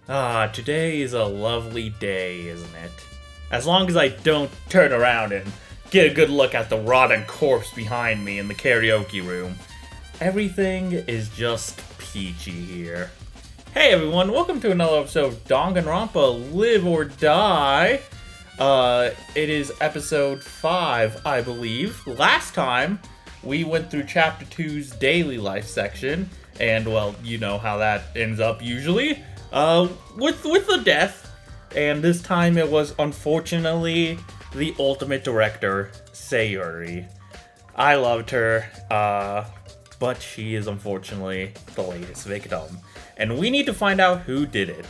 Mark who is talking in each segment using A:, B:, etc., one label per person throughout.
A: Today is a lovely day, isn't it? As long as I don't turn around and get a good look at the rotting corpse behind me in the karaoke room. Everything is just peachy here. Hey everyone, welcome to another episode of Danganronpa Live or Die. It is episode 5, I believe. Last time, we went through chapter 2's daily life section, and well, you know how that ends up usually. With the death, and this time it was unfortunately the ultimate director, Sayuri. I loved her, but she is unfortunately the latest victim, and we need to find out who did it.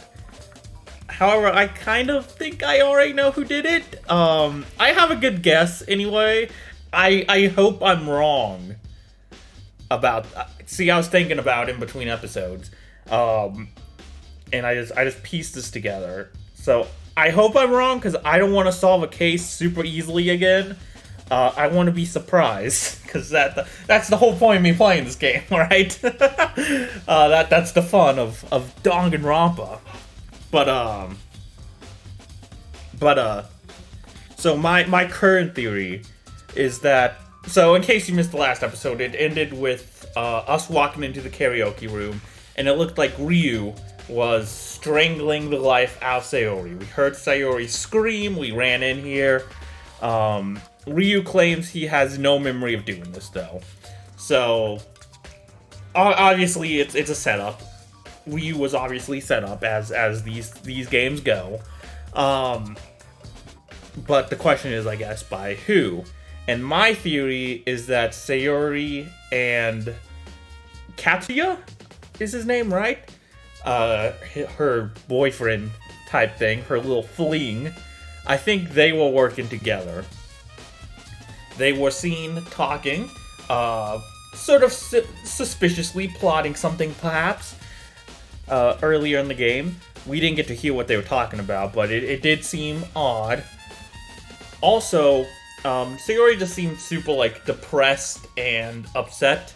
A: However, I kind of think I already know who did it. I have a good guess anyway. I hope I'm wrong about. See, I was thinking about in between episodes, and I just pieced this together. So I hope I'm wrong because I don't want to solve a case super easily again. I want to be surprised because that's the whole point of me playing this game, right? That's the fun of Danganronpa. So my current theory is that, so in case you missed the last episode, it ended with us walking into the karaoke room, and it looked like Ryu was strangling the life out of Sayuri. We heard Sayuri scream, we ran in here. Ryu claims he has no memory of doing this though. So, obviously it's a setup. Ryu was obviously set up as these games go. But the question is, I guess, by who? And my theory is that Sayuri and Katsuya is his name, right? Her boyfriend type thing, her little fling. I think they were working together. They were seen talking, sort of suspiciously plotting something, perhaps, earlier in the game. We didn't get to hear what they were talking about, but it did seem odd. Also, Sayuri just seemed super, depressed and upset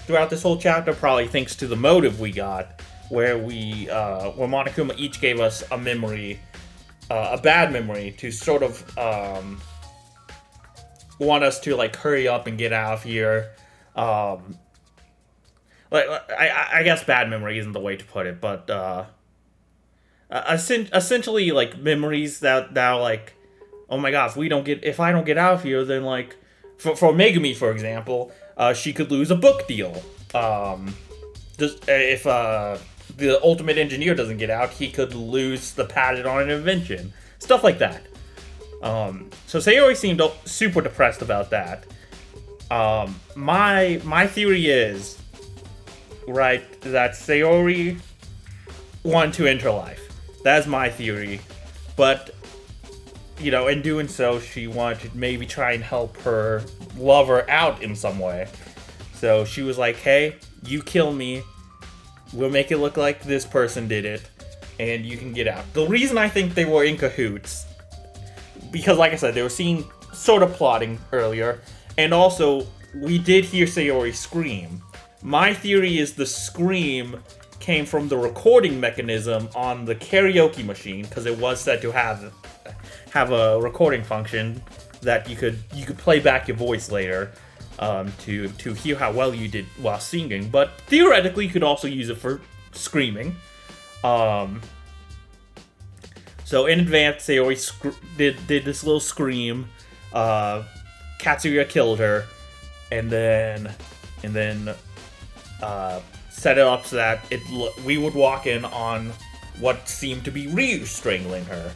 A: throughout this whole chapter, probably thanks to the motive we got, where Monokuma each gave us a memory, a bad memory, to sort of, want us to, hurry up and get out of here. I guess bad memory isn't the way to put it, but, essentially, memories that oh my gosh, if I don't get out of here, then, for Megumi, for example, she could lose a book deal. If the ultimate engineer doesn't get out, he could lose the patent on an invention. Stuff like that. So Sayuri seemed super depressed about that. My theory is, right, that Sayuri wanted to end her life. That's my theory. But, in doing so, she wanted to maybe try and help her lover out in some way. So she was like, hey, you kill me, we'll make it look like this person did it, and you can get out. The reason I think they were in cahoots, because like I said, they were seen sort of plotting earlier, and also, we did hear Sayuri scream. My theory is the scream came from the recording mechanism on the karaoke machine, because it was said to have a recording function that you could play back your voice later, to hear how well you did while singing, but theoretically you could also use it for screaming. So in advance, Sayuri did this little scream. Katsuya killed her, and then set it up so that we would walk in on what seemed to be Ryu strangling her.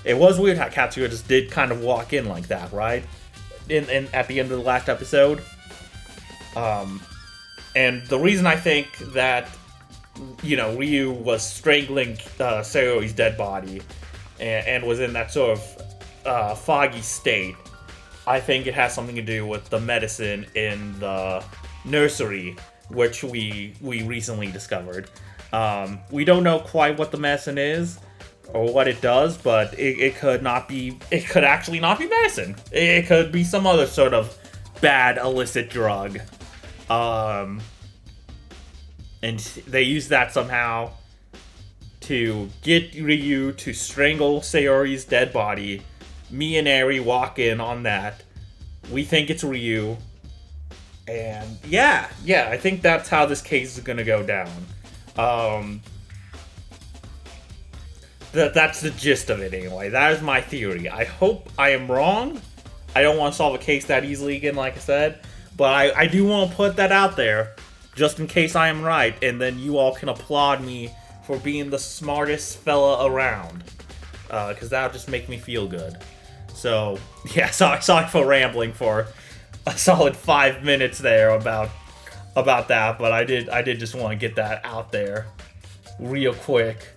A: It was weird how Katsuya just did kind of walk in like that, right? At the end of the last episode. And the reason I think that, Ryu was strangling Sayuri's dead body and was in that sort of foggy state, I think it has something to do with the medicine in the nursery, which we recently discovered. We don't know quite what the medicine is, or what it does, but it could actually not be medicine. It could be some other sort of bad illicit drug. And they use that somehow to get Ryu to strangle Sayori's dead body. Me and Eri walk in on that. We think it's Ryu. And yeah, I think that's how this case is gonna go down. That's the gist of it anyway. That is my theory. I hope I am wrong. I don't want to solve a case that easily again, like I said. But I do want to put that out there, just in case I am right. And then you all can applaud me for being the smartest fella around. Because that'll just make me feel good. So, yeah, sorry for rambling for a solid 5 minutes there about that. But I did just want to get that out there real quick.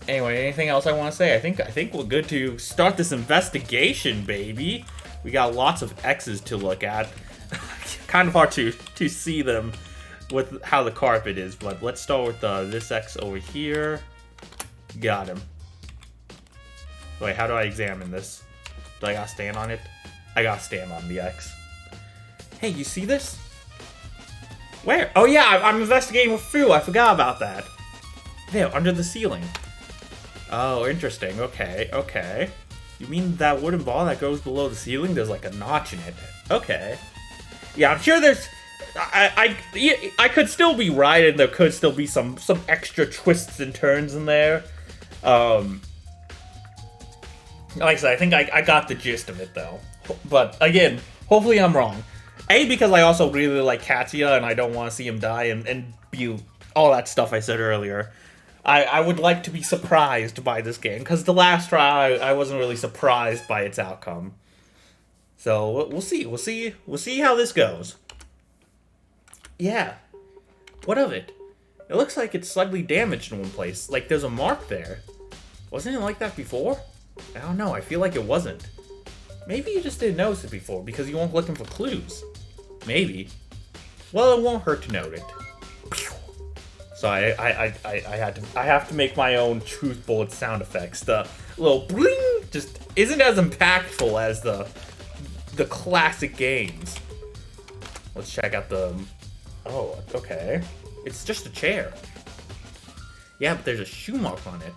A: Anyway, anything else I want to say? I think we're good to start this investigation, baby. We got lots of X's to look at. Kind of hard to see them with how the carpet is, but let's start with this X over here. Got him. Wait, how do I examine this? Do I gotta stand on it? I gotta stand on the X. Hey, you see this? Where? Oh yeah, I'm investigating with Fu. I forgot about that. There, under the ceiling. Oh, interesting. Okay. You mean that wooden ball that goes below the ceiling? There's like a notch in it. Okay. Yeah, I'm sure there's... I could still be right, and there could still be some extra twists and turns in there. Like I said, I think I got the gist of it, though. But, again, hopefully I'm wrong. A, because I also really like Katsuya, and I don't want to see him die, and be all that stuff I said earlier. I would like to be surprised by this game, because the last try, I wasn't really surprised by its outcome. So, we'll see. We'll see how this goes. Yeah. What of it? It looks like it's slightly damaged in one place. Like, there's a mark there. Wasn't it like that before? I don't know. I feel like it wasn't. Maybe you just didn't notice it before, because you weren't looking for clues. Maybe. Well, it won't hurt to note it. So I have to make my own truth bullet sound effects. The little bling just isn't as impactful as the classic games. Let's check out the... Oh, okay. It's just a chair. Yeah, but there's a shoe mark on it.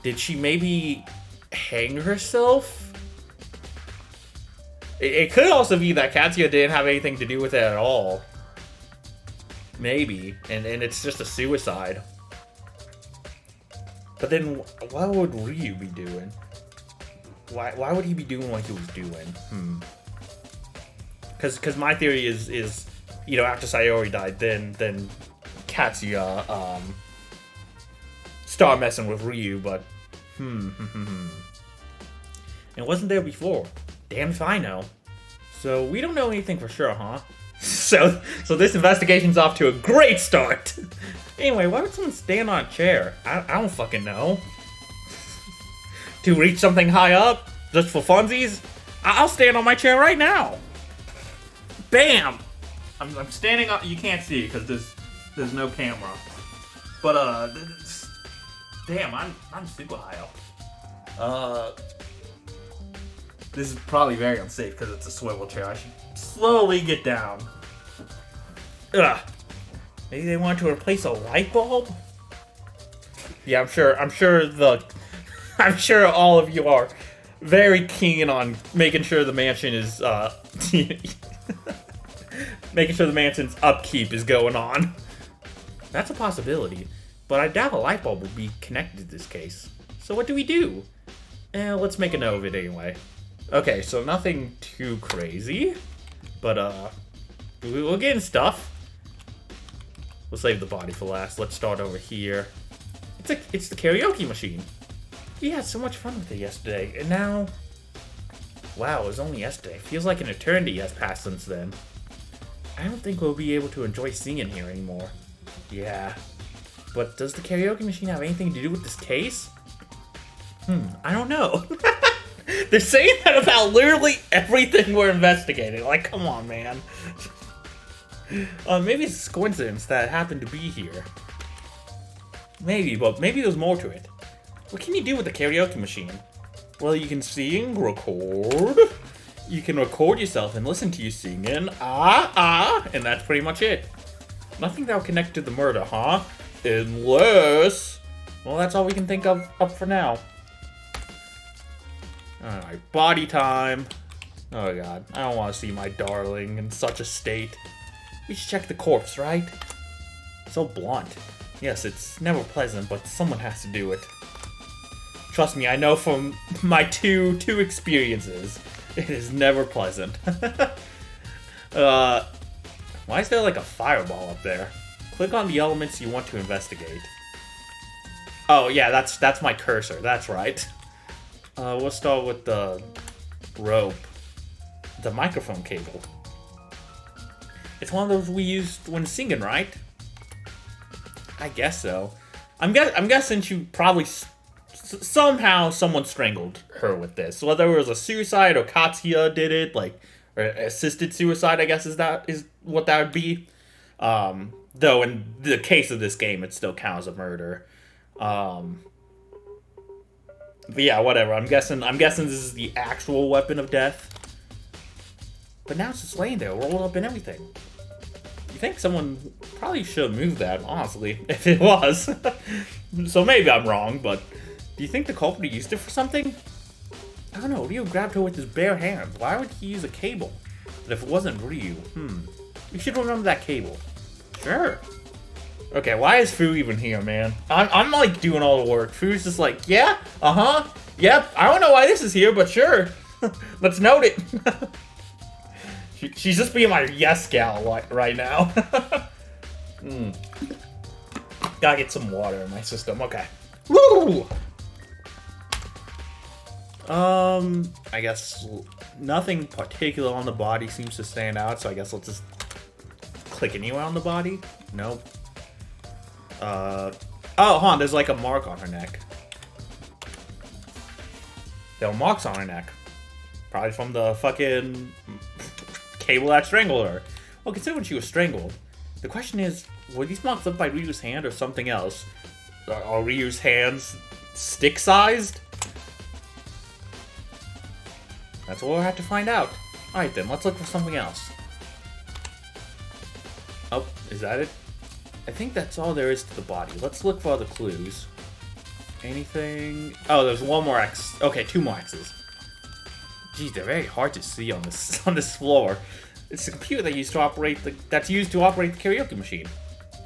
A: Did she maybe hang herself? It could also be that Katsuya didn't have anything to do with it at all. Maybe, and it's just a suicide. But then, what would Ryu be doing? Why would he be doing what he was doing? Because my theory is, you know, after Sayori died, then Katsuya started messing with Ryu, but and wasn't there before. Damn if I know. So we don't know anything for sure, huh? So this investigation's off to a great start. Anyway, why would someone stand on a chair? I don't fucking know. To reach something high up? Just for funsies? I'll stand on my chair right now. Bam! I'm standing up. You can't see because there's no camera. But damn, I'm super high up. This is probably very unsafe because it's a swivel chair. I should slowly get down. Ugh. Maybe they want to replace a light bulb? Yeah, I'm sure all of you are very keen on making sure the mansion is making sure the mansion's upkeep is going on. That's a possibility, but I doubt a light bulb would be connected to this case. So what do we do? Let's make a note of it anyway. Okay, so nothing too crazy, but we'll get in stuff. We'll save the body for last. Let's start over here. It's the karaoke machine. We had so much fun with it yesterday, and now... Wow, it was only yesterday. Feels like an eternity has passed since then. I don't think we'll be able to enjoy singing here anymore. Yeah. But does the karaoke machine have anything to do with this case? I don't know. They're saying that about literally everything we're investigating. Like, come on, man. Maybe it's a coincidence that it happened to be here. Maybe, but maybe there's more to it. What can you do with the karaoke machine? Well, you can sing, record. You can record yourself and listen to you singing. And that's pretty much it. Nothing that'll connect to the murder, huh? Unless... Well, that's all we can think of up for now. Alright, body time. Oh god, I don't want to see my darling in such a state. We should check the corpse, right? So blunt. Yes, it's never pleasant, but someone has to do it. Trust me, I know from my two experiences, it is never pleasant. Why is there like a fireball up there? Click on the elements you want to investigate. Oh yeah, that's my cursor, that's right. We'll start with the rope. The microphone cable. It's one of those we used when singing, right? I guess so. I'm guessing she probably somehow someone strangled her with this. Whether it was a suicide or Katsuya did it, like, or assisted suicide, I guess is what that would be. Though in the case of this game, it still counts as a murder. But yeah, whatever. I'm guessing this is the actual weapon of death. But now it's just laying there, rolled up and everything. You think someone probably should have moved that, honestly, if it was. So maybe I'm wrong, but do you think the culprit used it for something? I don't know, Ryu grabbed her with his bare hands. Why would he use a cable? But if it wasn't Ryu, we should remember that cable. Sure. Okay, why is Fu even here, man? I'm like doing all the work. Fu's just like, yeah, yep, I don't know why this is here, but sure. Let's note it. She's just being my yes gal right now. Gotta get some water in my system. Okay. Woo! I guess nothing particular on the body seems to stand out, so I guess let's just click anywhere on the body. Nope. Oh, hold on, there's like a mark on her neck. There were marks on her neck. Probably from the fucking cable that strangled her. Well, considering she was strangled, the question is, were these marks left by Ryu's hand or something else? Are Ryu's hands stick-sized? That's what we'll have to find out. Alright then, let's look for something else. Oh, is that it? I think that's all there is to the body. Let's look for other clues. Anything? Oh, there's one more X. Okay, two more X's. Geez, they're very hard to see on this floor. It's the computer that that's used to operate the karaoke machine.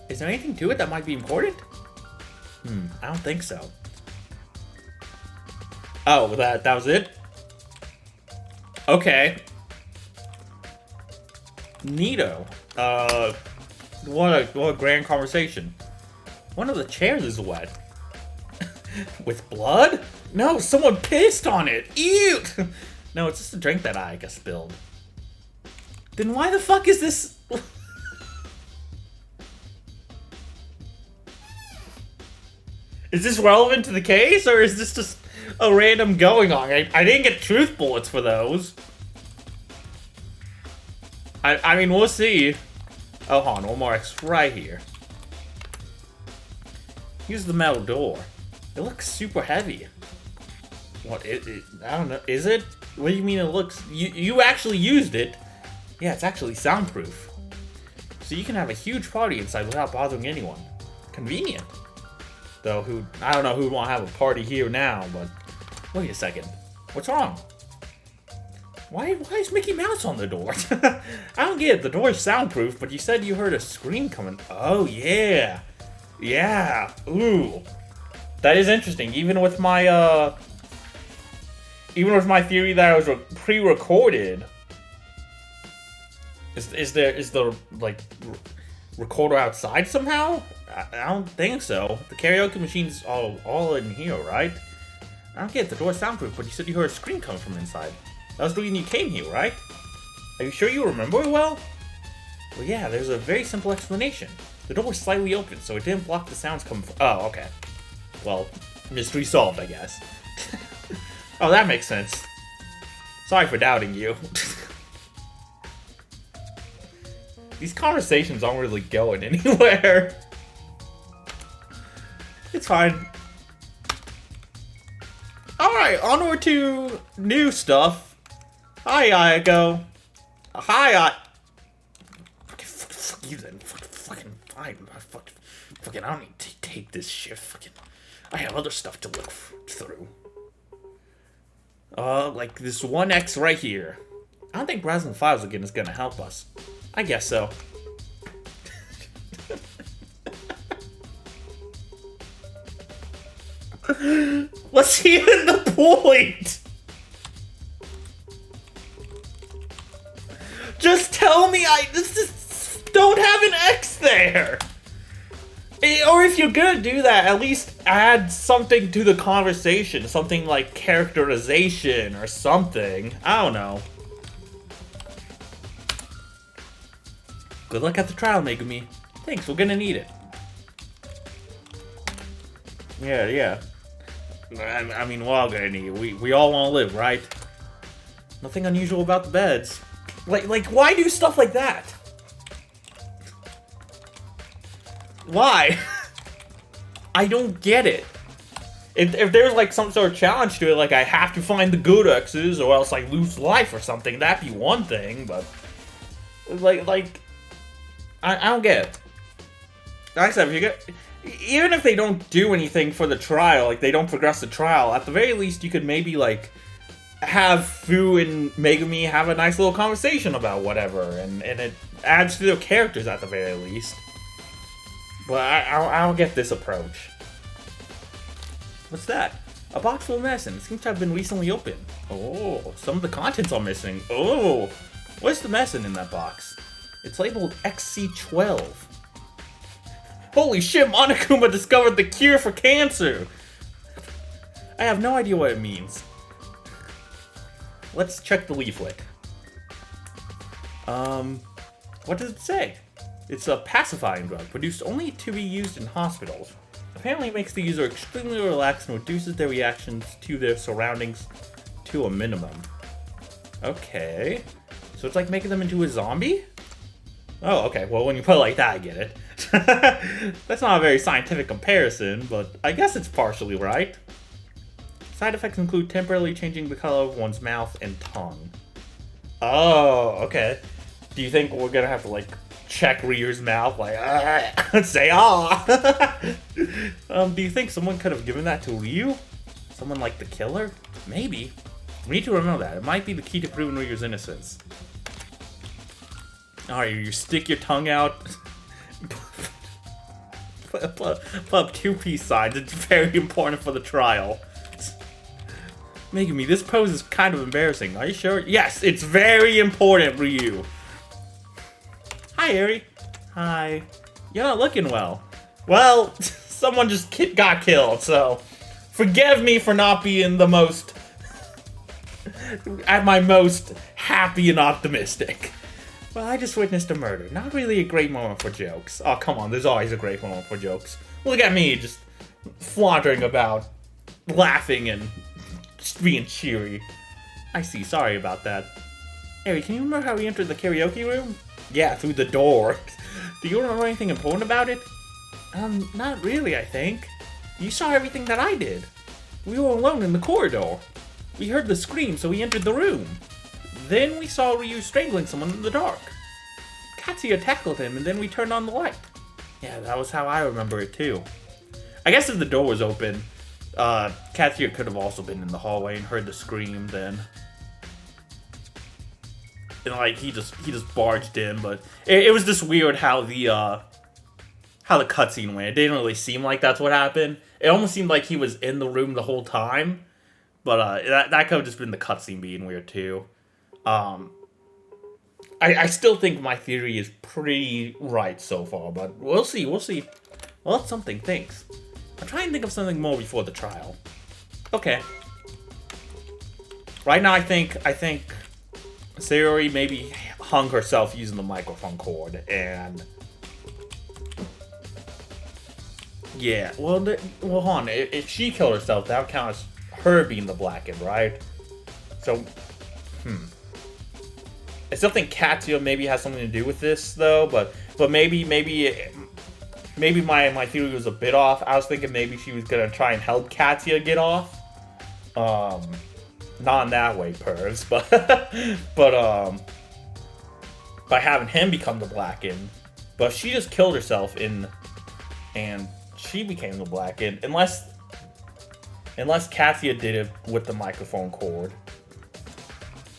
A: Is there anything to it that might be important? I don't think so. Oh, that was it? Okay. Neato. What a grand conversation. One of the chairs is wet. With blood? No, someone pissed on it. Ew! No, it's just a drink that I spilled. Then why the fuck is this? Is this relevant to the case, or is this just a random going on? I didn't get truth bullets for those. I mean, we'll see. Oh, hold on, one more X right here. Here's the metal door. It looks super heavy. What, I don't know, is it? What do you mean it looks... You actually used it. Yeah, it's actually soundproof. So you can have a huge party inside without bothering anyone. Convenient. Though, I don't know who'd want to have a party here now, but... Wait a second. What's wrong? Why is Mickey Mouse on the door? I don't get it. The door is soundproof, but you said you heard a scream coming. Oh, yeah. Yeah. Ooh. That is interesting. Even with my theory that it was pre-recorded, is the like recorder outside somehow? I don't think so. The karaoke machine's all in here, right? I don't get it. The door's soundproof, but you said you heard a scream coming from inside. That was the reason you came here, right? Are you sure you remember it well? Well, yeah, there's a very simple explanation. The door was slightly open, so it didn't block the sounds coming from... Oh, okay. Well, mystery solved, I guess. Oh, that makes sense. Sorry for doubting you. These conversations aren't really going anywhere. It's fine. Alright, onward to new stuff. Hi, Ayako. Hi, Fuck you then. Fucking fine. Fucking, I don't need to take this shit. Fucking, I have other stuff to look through. Like this 1X right here. I don't think browsing files again is gonna help us. I guess so. What's even the point? Just tell me I just don't have an X there. Or if you're gonna do that, at least add something to the conversation. Something like characterization or something. I don't know. Good luck at the trial, Megumi. Thanks, we're gonna need it. Yeah. I mean, we're all gonna need it. We all want to live, right? Nothing unusual about the beds. Like, why do stuff like that? Why? I don't get it. If there's like some sort of challenge to it, like I have to find the good X's or else I lose life or something, that'd be one thing, but like I don't get it. Like I said, if you get, even if they don't do anything for the trial, like they don't progress the trial, at the very least you could maybe like have Fu and Megumi have a nice little conversation about whatever, and it adds to their characters at the very least. But I don't get this approach. What's that? A box full of medicine. It seems to have been recently opened. Oh, some of the contents are missing. Oh, what's the medicine in that box? It's labeled XC12. Holy shit, Monokuma discovered the cure for cancer! I have no idea what it means. Let's check the leaflet. What does it say? It's a pacifying drug, produced only to be used in hospitals. Apparently it makes the user extremely relaxed and reduces their reactions to their surroundings to a minimum. Okay. So it's like making them into a zombie? Oh, okay. Well, when you put it like that, I get it. That's not a very scientific comparison, but I guess it's partially right. Side effects include temporarily changing the color of one's mouth and tongue. Oh, okay. Do you think we're gonna have to, like, check Ryu's mouth, like, say do you think someone could have given that to Ryu? Someone like the killer? Maybe. We need to remember that. It might be the key to proving Ryu's innocence. Alright, you stick your tongue out. put up 2 peace signs. It's very important for the trial. Megumi, this pose is kind of embarrassing. Are you sure? Yes, it's very important, Ryu. Hi, Eri. Hi. You're not looking well. Well, someone just got killed, so forgive me for not being the most at my most happy and optimistic. Well, I just witnessed a murder. Not really a great moment for jokes. Oh, come on. There's always a great moment for jokes. Look at me, just flaunting about, laughing and just being cheery. I see. Sorry about that. Eri, can you remember how we entered the karaoke room? Yeah, through the door. Do you remember anything important about it? Not really, I think. You saw everything that I did. We were alone in the corridor. We heard the scream, so we entered the room. Then we saw Ryu strangling someone in the dark. Katsuya tackled him, and then we turned on the light. Yeah, that was how I remember it, too. I guess if the door was open, Katsuya could have also been in the hallway and heard the scream then. And, like, he just barged in, but it was just weird how the cutscene went. It didn't really seem like that's what happened. It almost seemed like he was in the room the whole time, but that could have just been the cutscene being weird too. I still think my theory is pretty right so far, but we'll see. Well, that's something. Thanks. I'm trying to think of something more before the trial. Okay. Right now, I think Sayori maybe hung herself using the microphone cord, and yeah, well, hold on. If she killed herself, that would count as her being the blackened, right? So, I still think Katsuya maybe has something to do with this, though. But maybe my theory was a bit off. I was thinking maybe she was gonna try and help Katsuya get off. Not in that way, pervs, but by having him become the blackened. But she just killed herself in and she became the Black Kid. Unless Cassia did it with the microphone cord.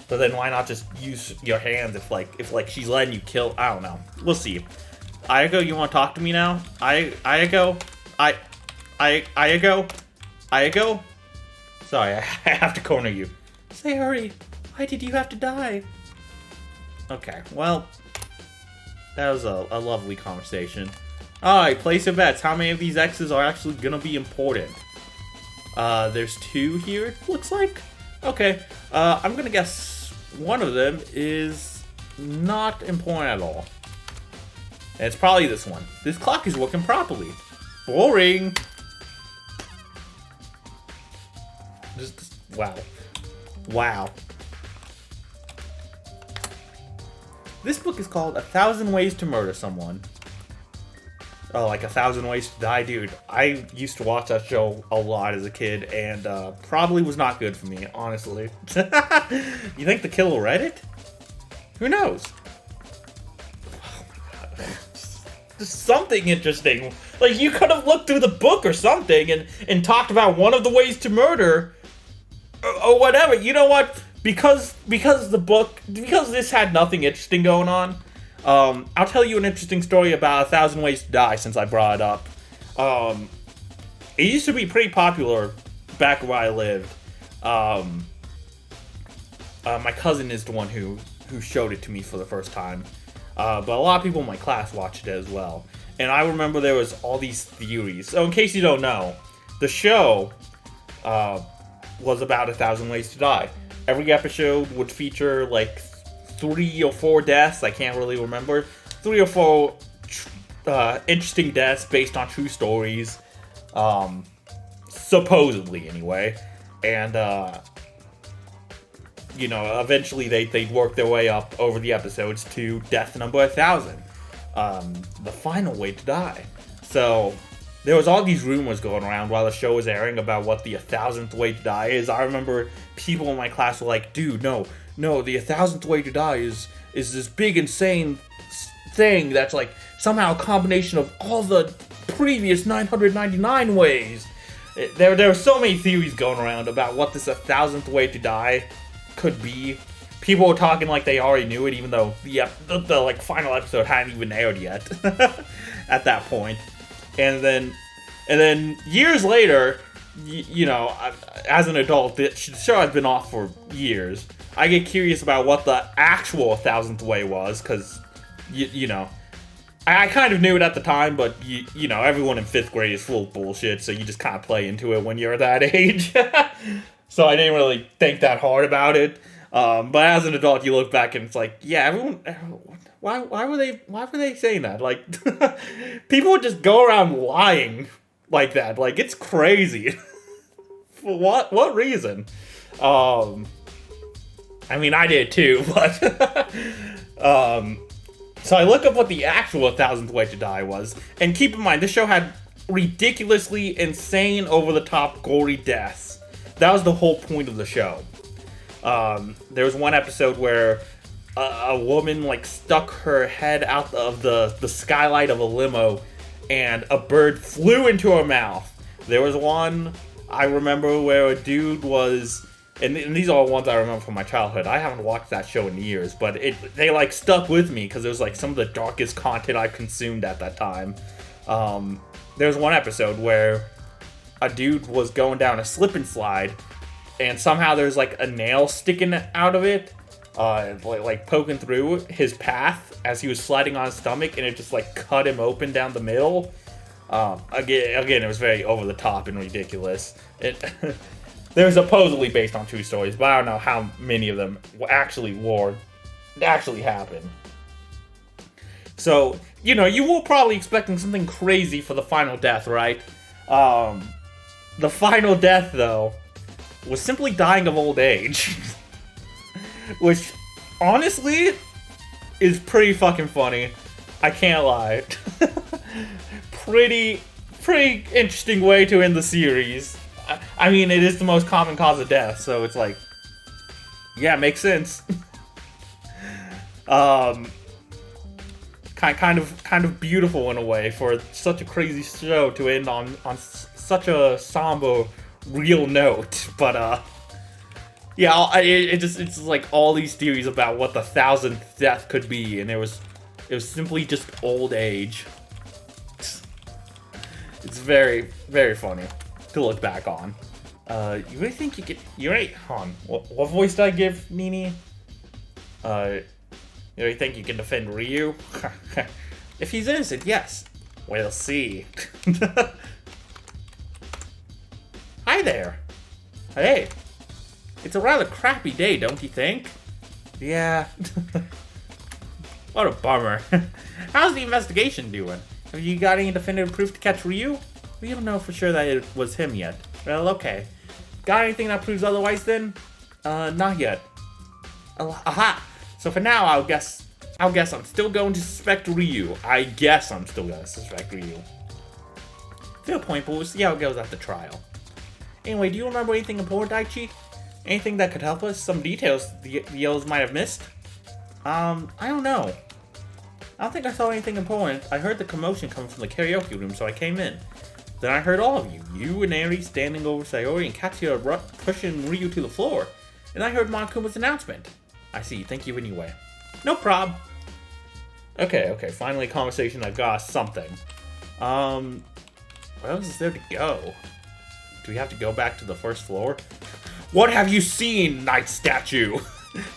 A: But then why not just use your hands if she's letting you kill? I don't know. We'll see. Ayako, you want to talk to me now? Ayako? Ayako? Sorry, I have to corner you. Say, hurry. Why did you have to die? Okay, well, that was a lovely conversation. Alright, place your bets. How many of these X's are actually gonna be important? There's 2 here, looks like. Okay, I'm gonna guess one of them is not important at all. And it's probably this one. This clock is working properly. Boring. Just, wow. Wow. This book is called 1,000 Ways to Murder Someone. Oh, like 1,000 Ways to Die? Dude, I used to watch that show a lot as a kid, and probably was not good for me, honestly. You think the killer read it? Who knows? Oh my god. Just something interesting. Like, you could have looked through the book or something and talked about one of the ways to murder. Or whatever. You know what? Because this had nothing interesting going on, I'll tell you an interesting story about 1,000 Ways to Die since I brought it up. It used to be pretty popular back where I lived. My cousin is the one who showed it to me for the first time. But a lot of people in my class watched it as well. And I remember there was all these theories. So in case you don't know, the show was about 1,000 Ways to Die. Every episode would feature like 3 or 4 deaths. I can't really remember. 3 or 4 interesting deaths based on true stories. Supposedly, anyway. And, you know, eventually they'd work their way up over the episodes to death number 1,000. The final way to die. So there was all these rumors going around while the show was airing about what the 1,000th way to die is. I remember people in my class were like, dude, no, the 1,000th way to die is this big, insane thing that's like somehow a combination of all the previous 999 ways. There were so many theories going around about what this 1,000th way to die could be. People were talking like they already knew it, even though the like final episode hadn't even aired yet at that point. And then years later, you know, as an adult, the show has been off for years. I get curious about what the actual 1,000th way was, because, you know, I kind of knew it at the time, but, you know, everyone in 5th grade is full of bullshit, so you just kind of play into it when you're that age. So I didn't really think that hard about it. But as an adult, you look back and it's like, yeah, everyone... Why were they saying that? Like, people would just go around lying like that. Like, it's crazy. For what reason? I mean, I did too, but... So I look up what the actual 1,000th way to die was. And keep in mind, this show had ridiculously insane, over-the-top, gory deaths. That was the whole point of the show. There was one episode where a woman like stuck her head out of the skylight of a limo and a bird flew into her mouth. There was one I remember where a dude was, and these are all ones I remember from my childhood. I haven't watched that show in years, but they like stuck with me because it was like some of the darkest content I've consumed at that time. There was one episode where a dude was going down a slip and slide, and somehow there's like a nail sticking out of it, like poking through his path as he was sliding on his stomach, and it just like cut him open down the middle. Again, it was very over the top and ridiculous. They were supposedly based on true stories, but I don't know how many of them actually happened. So, you know, you were probably expecting something crazy for the final death, right? The final death, though, was simply dying of old age. Which, honestly, is pretty fucking funny. I can't lie. Pretty interesting way to end the series. I mean, it is the most common cause of death, so it's like, yeah, makes sense. Kind kind of beautiful in a way for such a crazy show to end on such a somber, real note. But yeah, it's like all these theories about what the 1000th death could be, and it was simply just old age. It's very, very funny to look back on. You really think you could? You really, hold on. What voice did I give Nini? You really think you can defend Ryu? If he's innocent, yes. We'll see. Hi there. Hey. It's a rather crappy day, don't you think? Yeah. What a bummer. How's the investigation doing? Have you got any definitive proof to catch Ryu? We don't know for sure that it was him yet. Well, okay. Got anything that proves otherwise then? Not yet. Aha! So for now, I'll guess I'm still going to suspect Ryu. I guess I'm still going to suspect Ryu. Fair point, but we'll see how it goes at the trial. Anyway, do you remember anything important, Daichi? Anything that could help us? Some details the yellows might have missed? I don't know. I don't think I saw anything important. I heard the commotion coming from the karaoke room, so I came in. Then I heard all of you. You and Eri standing over Sayori and Katsuya pushing Ryu to the floor. And I heard Monokuma's announcement. I see. Thank you anyway. No prob. Okay. Finally a conversation that got us something. Where else is there to go? Do we have to go back to the first floor? What have you seen, Night Statue?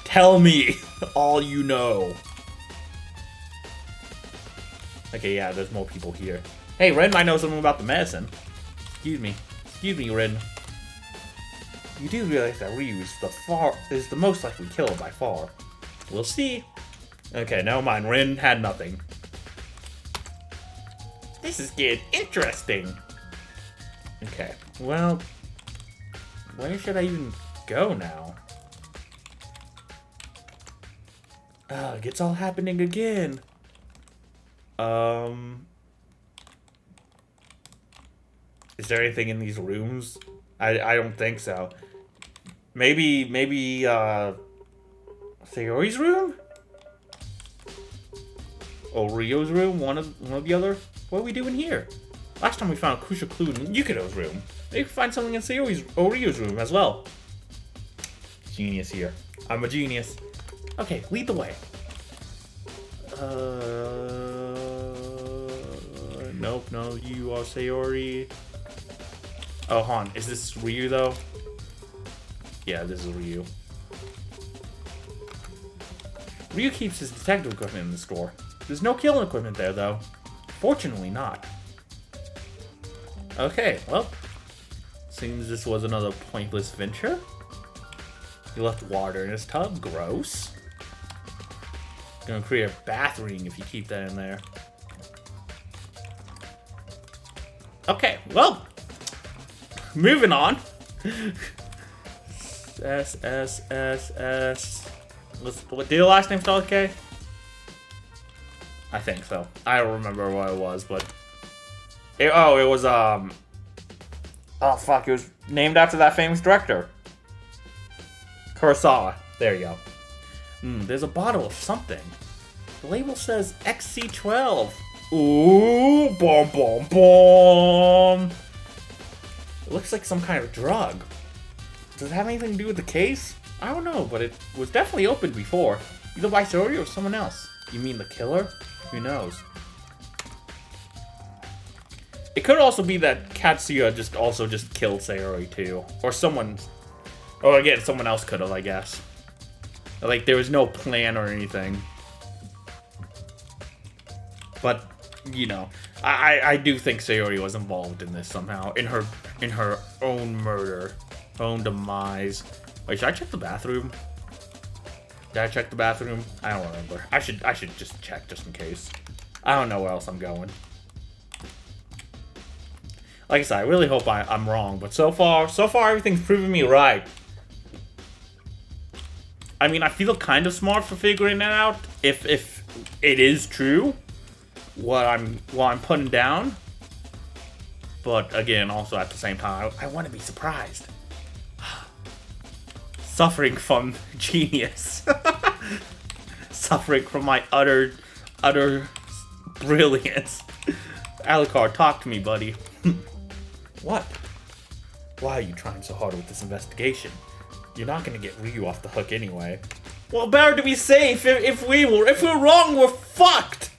A: Tell me all you know. Okay, yeah, there's more people here. Hey, Ren might know something about the medicine. Excuse me, Ren. You do realize that Ryu is the most likely killer by far. We'll see. Okay, never mind. Ren had nothing. This is getting interesting. Okay, well, where should I even go now? It's all happening again. Is there anything in these rooms? I don't think so. Maybe Sayori's room? Or Ryo's room? One of the other? What are we doing here? Last time we found a crucial clue in Yukido's room. Maybe we can find something in Sayori's or Ryo's room as well. Genius here. I'm a genius. Okay, lead the way. Nope, no, you are Sayori. Oh, hold on. Is this Ryu, though? Yeah, this is Ryu. Ryu keeps his detective equipment in the store. There's no killing equipment there, though. Fortunately not. Okay, well. Seems this was another pointless venture. He left water in his tub. Gross. Gonna create a bath ring if you keep that in there. Okay, well. Moving on. S. Did the last name start with K? I think so. I don't remember what it was, but it was oh fuck, it was named after that famous director. Kurosawa. There you go. There's a bottle of something. The label says XC12. Ooh, bomb, bomb, bomb. It looks like some kind of drug. Does it have anything to do with the case? I don't know, but it was definitely opened before. Either by Sayori or someone else. You mean the killer? Who knows? It could also be that Katsuya just killed Sayori too. Or someone else could have, I guess. Like, there was no plan or anything. But, you know, I do think Sayori was involved in this somehow. In her own murder. Her own demise. Wait, should I check the bathroom? Did I check the bathroom? I don't remember. I should just check just in case. I don't know where else I'm going. Like I said, I really hope I'm wrong, but so far everything's proven me right. I mean, I feel kind of smart for figuring that out. If it is true, what I'm putting down. But again, also at the same time, I want to be surprised. Suffering from genius. Suffering from my utter Brilliant. Alucard, talk to me, buddy. What? Why are you trying so hard with this investigation? You're not gonna get Ryu off the hook anyway. Well, better to be safe. If we're wrong, we're fucked.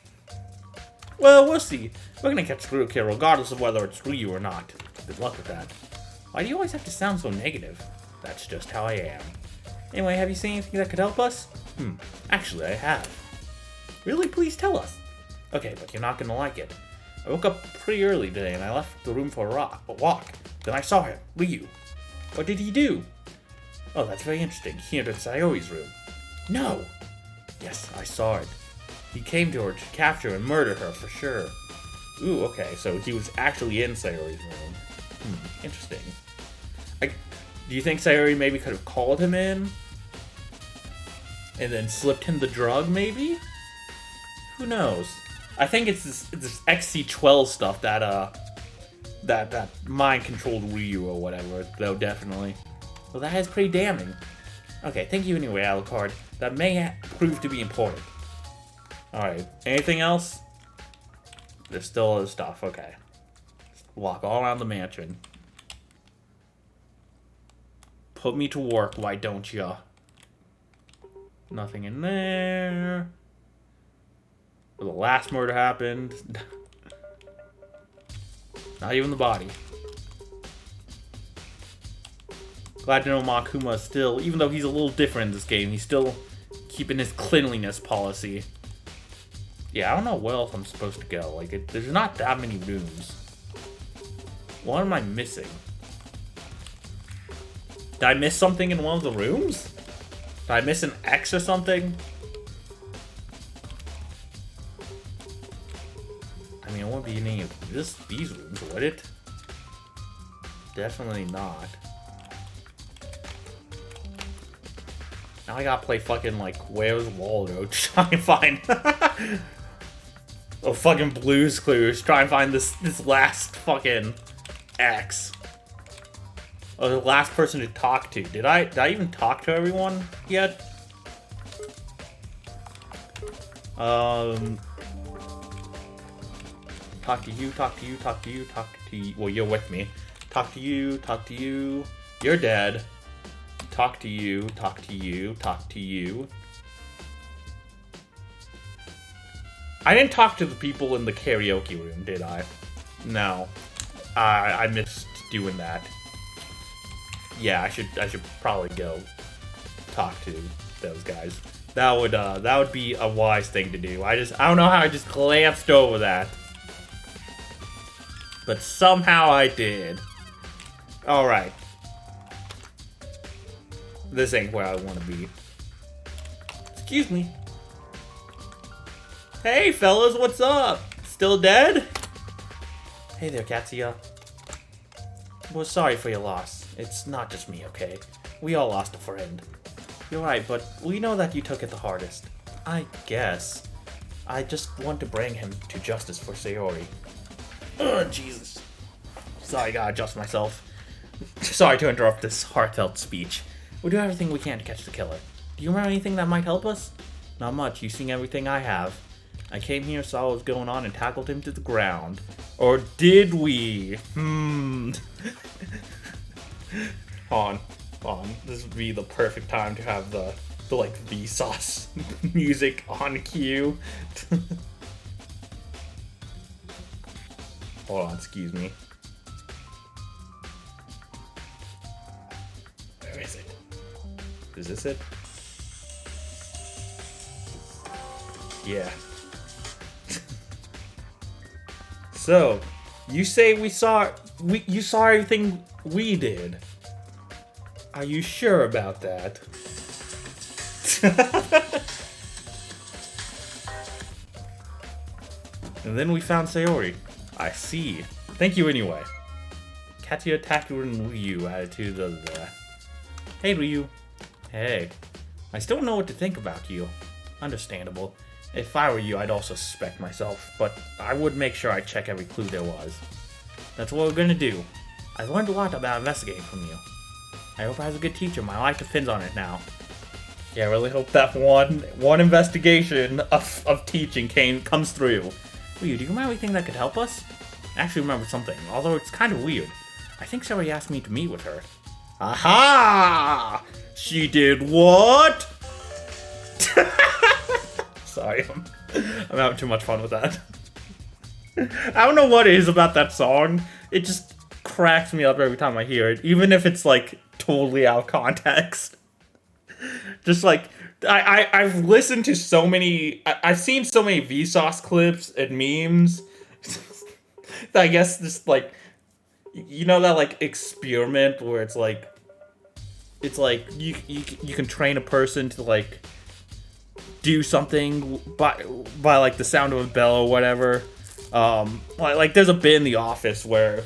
A: Well, we'll see. We're gonna catch Ryu here regardless of whether it's Ryu or not. Good luck with that. Why do you always have to sound so negative? That's just how I am. Anyway, have you seen anything that could help us? Actually, I have. Really? Please tell us. Okay, but you're not gonna like it. I woke up pretty early today and I left the room for a walk. Then I saw him, Ryu. What did he do? Oh, that's very interesting. He entered Sayori's room. No! Yes, I saw it. He came to her to capture and murder her for sure. Ooh, okay, so he was actually in Sayori's room. Interesting. Do you think Sayori maybe could have called him in? And then slipped him the drug, maybe? Who knows? I think it's this XC12 stuff that mind-controlled Ryu or whatever, though, definitely. Well, that is pretty damning. Okay, thank you anyway, Alucard. That may prove to be important. Alright, anything else? There's still other stuff, okay. Walk all around the mansion. Put me to work, why don't ya? Nothing in there. Where the last murder happened. Not even the body. Glad to know Makuma is still, even though he's a little different in this game, he's still keeping his cleanliness policy. Yeah, I don't know where else I'm supposed to go. Like, there's not that many rooms. What am I missing? Did I miss something in one of the rooms? Did I miss an X or something? I mean, it won't be in any of these rooms, would it? Definitely not. Now I gotta play fucking, like, Where's Waldo to try and find... oh, fucking Blue's Clues. Try and find this last fucking X. Oh, the last person to talk to. Did I even talk to everyone yet? Talk to you, talk to you, talk to you, talk to you. Well, you're with me. Talk to you, talk to you. You're dead. Talk to you, talk to you, talk to you. I didn't talk to the people in the karaoke room, did I? No. I missed doing that. Yeah, I should probably go talk to those guys. That would be a wise thing to do. I don't know how I just glanced over that. But somehow I did. Alright. This ain't where I want to be. Excuse me. Hey, fellas, what's up? Still dead? Hey there, Katsuya. Well, sorry for your loss. It's not just me, okay? We all lost a friend. You're right, but we know that you took it the hardest. I guess. I just want to bring him to justice for Sayori. Ugh, Jesus. Sorry, I gotta adjust myself. Sorry to interrupt this heartfelt speech. We'll do everything we can to catch the killer. Do you remember anything that might help us? Not much. You've seen everything I have. I came here, saw what was going on, and tackled him to the ground. Or did we? Hold on. This would be the perfect time to have the like Vsauce music on cue. Hold on, excuse me. Where is it? Is this it? Yeah. So, you say you saw everything we did. Are you sure about that? And then we found Sayori. I see. Thank you anyway. Katsuya attacked Ryu, attitude of the... Hey, Ryu. Hey. I still don't know what to think about you. Understandable. If I were you, I'd also suspect myself, but I would make sure I check every clue there was. That's what we're gonna do. I've learned a lot about investigating from you. I hope I was a good teacher. My life depends on it now. Yeah, I really hope that one investigation of teaching comes through. Ryu, do you remember anything that could help us? I actually remember something, although it's kind of weird. I think somebody asked me to meet with her. Aha! She did what? Sorry, I'm having too much fun with that. I don't know what it is about that song. It just cracks me up every time I hear it, even if it's like totally out of context. Just like I've listened to so many, I've seen so many Vsauce clips and memes. I guess just like, you know, that like experiment where it's like you can train a person to like do something by like the sound of a bell or whatever. Like there's a bit in The Office where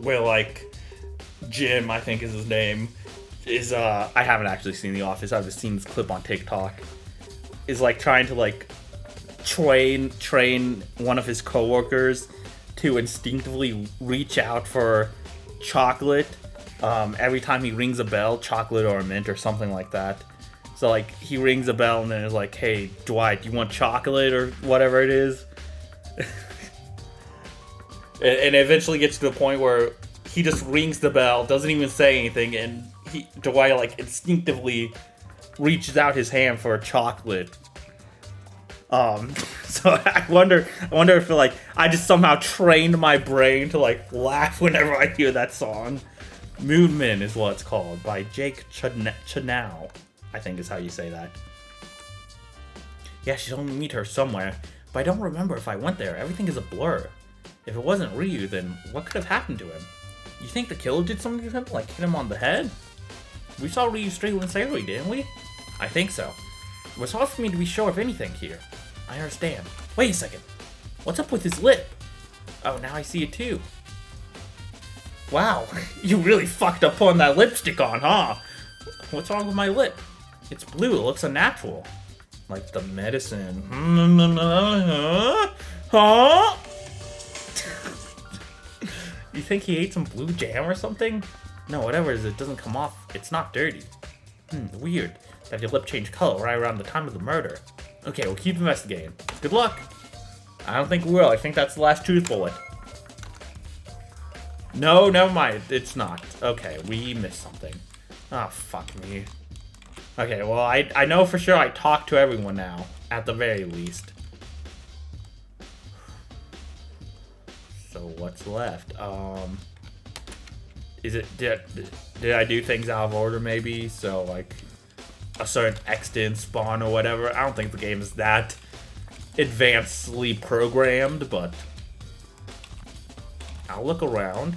A: like Jim, I think is his name, is I haven't actually seen The Office, I've just seen this clip on TikTok, is like trying to like train one of his coworkers to instinctively reach out for chocolate every time he rings a bell, chocolate or a mint or something like that. So like he rings a bell and then it's like, hey Dwight, do you want chocolate or whatever it is? And it eventually gets to the point where he just rings the bell, doesn't even say anything, and Dwight like instinctively reaches out his hand for a chocolate. So I wonder if like I just somehow trained my brain to like laugh whenever I hear that song. Moonman is what it's called, by Jake Chanow, I think is how you say that. Yeah, she told me to meet her somewhere, but I don't remember if I went there. Everything is a blur. If it wasn't Ryu, then what could have happened to him? You think the killer did something to him, like hit him on the head? We saw Ryu strangle Sayori, didn't we? I think so. It was hard for me to be sure of anything here. I understand. Wait a second. What's up with his lip? Oh, now I see it too. Wow, you really fucked up putting that lipstick on, huh? What's wrong with my lip? It's blue, it looks unnatural. Like the medicine. Huh? You think he ate some blue jam or something? No, whatever it is, it doesn't come off. It's not dirty. Weird that your lip changed color right around the time of the murder. Okay, we'll keep investigating. Good luck. I don't think we will. I think that's the last truth bullet. No, never mind. It's not. Okay, we missed something. Oh, fuck me. Okay, well, I know for sure I talked to everyone now, at the very least. So what's left? Is it, did I do things out of order maybe? So like a certain X didn't spawn or whatever. I don't think the game is that advancedly programmed, but I'll look around.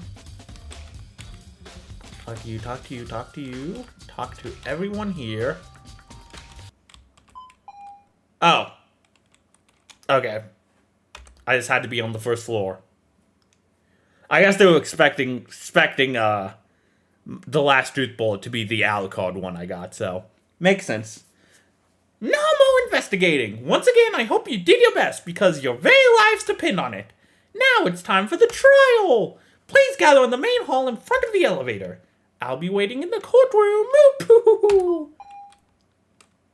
A: Talk to you, talk to you, talk to you. Talk to everyone here. Oh. Okay. I just had to be on the first floor. I guess they were expecting the last truth bullet to be the Alucard one I got, so makes sense. No more investigating. Once again, I hope you did your best because your very lives depend on it. Now it's time for the trial. Please gather in the main hall in front of the elevator. I'll be waiting in the courtroom.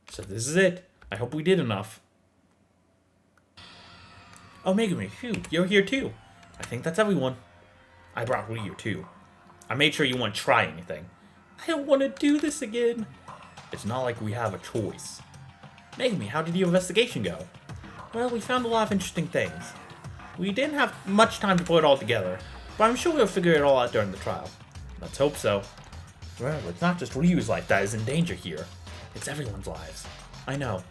A: So this is it. I hope we did enough. Oh, Megumi, phew, you're here too. I think that's everyone. I brought Ryu too. I made sure you wouldn't try anything. I don't want to do this again. It's not like we have a choice. Megumi, how did your investigation go? Well, we found a lot of interesting things. We didn't have much time to put it all together, but I'm sure we'll figure it all out during the trial. Let's hope so. Well, it's not just Ryu's life that is in danger here. It's everyone's lives. I know.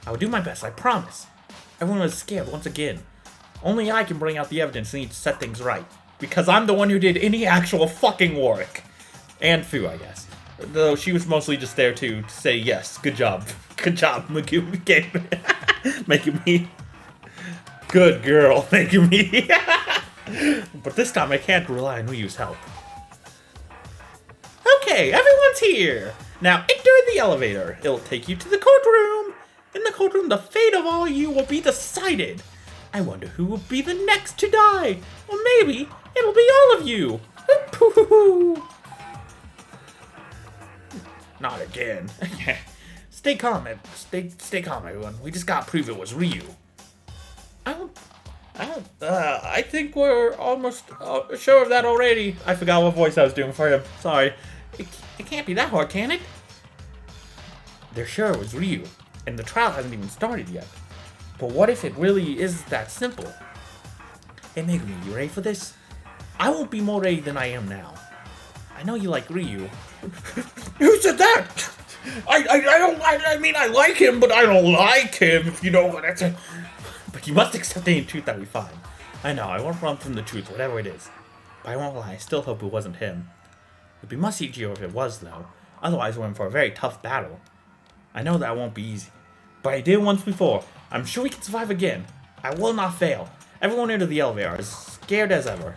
A: I will do my best, I promise. Everyone was scared once again. Only I can bring out the evidence needed to set things right. Because I'm the one who did any actual fucking work. And Fu, I guess. Though she was mostly just there to say yes. Good job. Good job, Megumi. Making me... Good girl, making me... But this time I can't rely on Ryu's help. Okay, everyone's here. Now enter the elevator. It'll take you to the courtroom. In the courtroom, the fate of all you will be decided. I wonder who will be the next to die. Or maybe it'll be all of you. Not again. Stay calm, stay calm, everyone. We just gotta prove it was Ryu. I don't I think we're almost sure of that already. I forgot what voice I was doing for him. Sorry. It can't be that hard, can it? They're sure it was Ryu, and the trial hasn't even started yet. But what if it really is that simple? Hey Megumi, you ready for this? I won't be more ready than I am now. I know you like Ryu. Who said that? I mean, I like him, but I don't like him, if you know what I'm saying. But you must accept any truth that we find. I know, I won't run from the truth, whatever it is. But I won't lie, I still hope it wasn't him. It'd be much easier if it was, though. Otherwise, we're in for a very tough battle. I know that won't be easy. But I did once before. I'm sure we can survive again. I will not fail. Everyone into the elevator is scared as ever.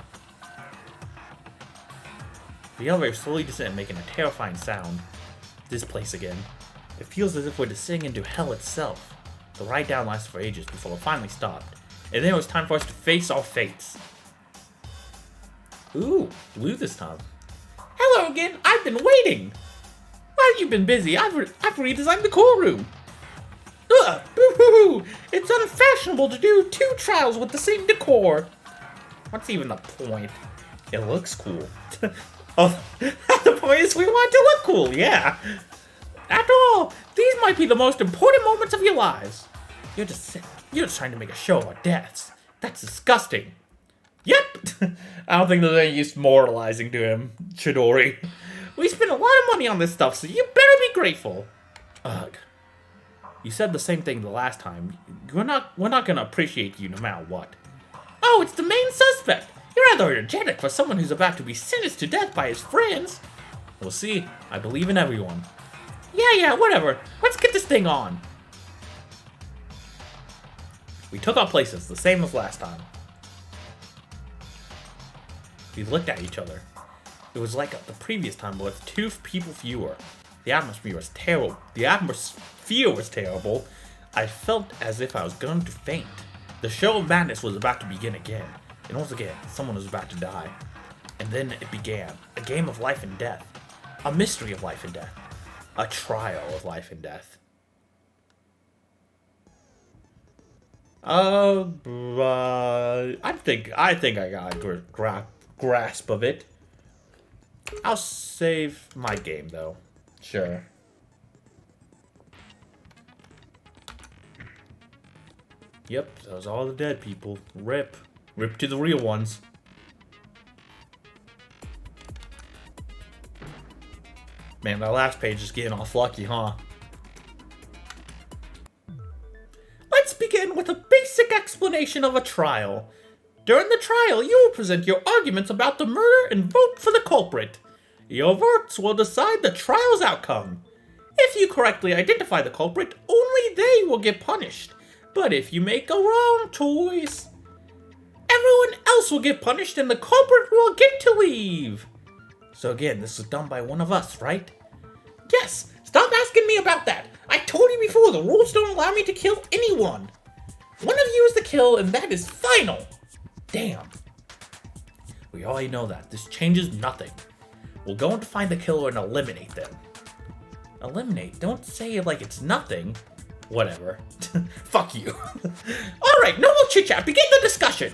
A: The elevator slowly descends, making a terrifying sound. This place again. It feels as if we're descending into hell itself. The ride down lasted for ages before it finally stopped. And then it was time for us to face our fates. Ooh, blue this time. Hello again, I've been waiting. Why have you been busy? I've redesigned the core room. Ugh, boo-hoo-hoo! It's unfashionable to do 2 trials with the same decor. What's even the point? It looks cool. Oh, the point is we want to look cool, yeah. After all, these might be the most important moments of your lives. You're just trying to make a show of our deaths. That's disgusting. Yep. I don't think there's any use moralizing to him, Chidori. We spent a lot of money on this stuff, so you better be grateful. Ugh. You said the same thing the last time. We're not gonna appreciate you no matter what. Oh, it's the main suspect. You're rather energetic for someone who's about to be sentenced to death by his friends. We'll see. I believe in everyone. Yeah, whatever. Let's get this thing on. We took our places, the same as last time. We looked at each other. It was like the previous time, but with 2 people fewer. The atmosphere was terrible. I felt as if I was going to faint. The show of madness was about to begin again. And once again, someone was about to die. And then it began. A game of life and death. A mystery of life and death. A trial of life and death. I think I got a grasp of it. I'll save my game, though. Sure. Yep, those are all the dead people. Rip. Rip to the real ones. Man, that last page is getting off lucky, huh? Let's begin with a basic explanation of a trial. During the trial, you will present your arguments about the murder and vote for the culprit. Your votes will decide the trial's outcome. If you correctly identify the culprit, only they will get punished. But if you make a wrong choice, everyone else will get punished and the culprit will get to leave. So again, this was done by one of us, right? Yes, stop asking me about that. I told you before, the rules don't allow me to kill anyone. One of you is the kill, and that is final. Damn. We already know that. This changes nothing. We'll go in to find the killer and eliminate them. Eliminate? Don't say it like it's nothing. Whatever. Fuck you. Alright, no more chit-chat. Begin the discussion.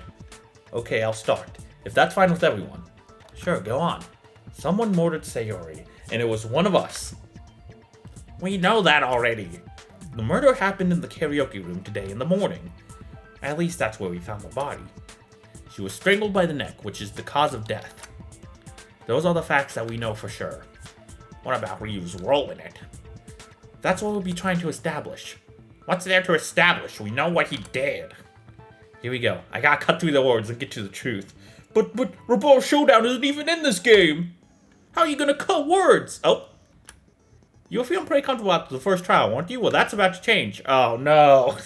A: Okay, I'll start. If that's fine with everyone. Sure, go on. Someone murdered Sayori, and it was one of us. We know that already. The murder happened in the karaoke room today in the morning. At least that's where we found the body. She was strangled by the neck, which is the cause of death. Those are the facts that we know for sure. What about Ryu's role in it? That's what we'll be trying to establish. What's there to establish? We know what he did. Here we go. I gotta cut through the words and get to the truth. But Rebel Showdown isn't even in this game. How are you gonna cut words? Oh. You were feeling pretty comfortable after the first trial, weren't you? Well, that's about to change. Oh, no.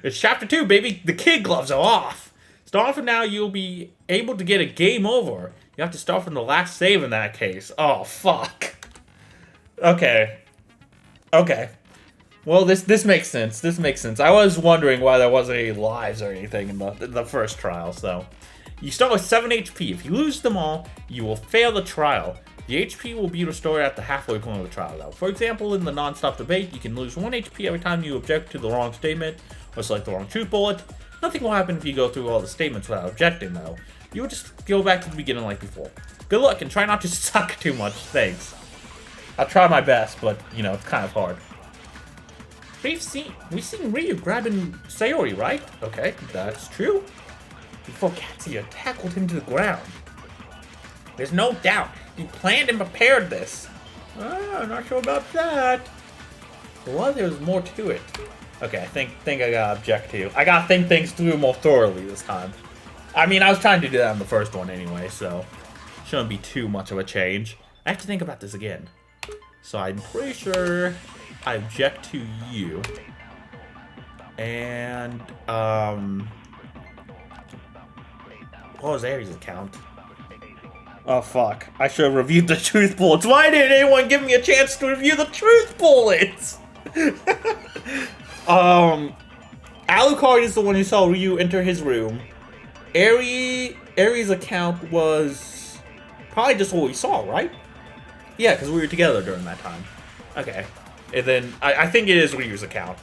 A: It's chapter 2, baby. The kid gloves are off. Starting from now, you'll be able to get a game over. You have to start from the last save in that case. Oh, fuck. Okay. Well, this makes sense. This makes sense. I was wondering why there wasn't any lives or anything in the first trial, so. You start with 7 HP. If you lose them all, you will fail the trial. The HP will be restored at the halfway point of the trial, though. For example, in the non-stop debate, you can lose 1 HP every time you object to the wrong statement or select the wrong truth bullet. Nothing will happen if you go through all the statements without objecting, though. You will just go back to the beginning like before. Good luck and try not to suck too much. Thanks. I'll try my best, but, you know, it's kind of hard. We've seen Ryu grabbing Sayori, right? Okay, that's true. Before Katsuya tackled him to the ground. There's no doubt. He planned and prepared this. I'm not sure about that. Well, there's more to it. Okay, I think I gotta object to you. I gotta think things through more thoroughly this time. I mean, I was trying to do that in the first one anyway, so shouldn't be too much of a change. I have to think about this again. So I'm pretty sure I object to you. And, what was Aries' account? Oh, fuck. I should have reviewed the truth bullets. Why didn't anyone give me a chance to review the truth bullets? Alucard is the one who saw Ryu enter his room. Aries' account was probably just what we saw, right? Yeah, because we were together during that time. Okay. And then, I think it is Ryu's account.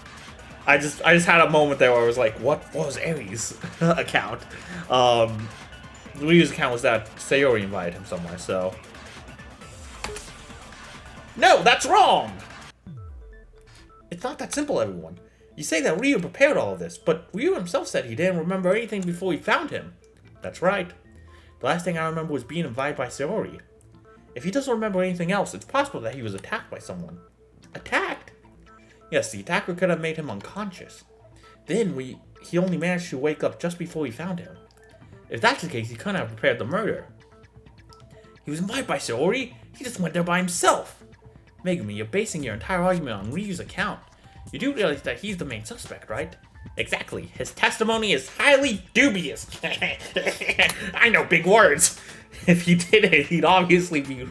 A: I just had a moment there where I was like, what was Aries' account? Ryu's account was that Sayori invited him somewhere, so... No, that's wrong! It's not that simple, everyone. You say that Ryu prepared all of this, but Ryu himself said he didn't remember anything before we found him. That's right. The last thing I remember was being invited by Sayori. If he doesn't remember anything else, it's possible that he was attacked by someone. Attacked? Yes, the attacker could have made him unconscious. Then he only managed to wake up just before we found him. If that's the case, he couldn't have prepared the murder. He was invited by Sayori? He just went there by himself. Megumi, you're basing your entire argument on Ryu's account. You do realize that he's the main suspect, right? Exactly. His testimony is highly dubious. I know big words. If he did it, he'd obviously be...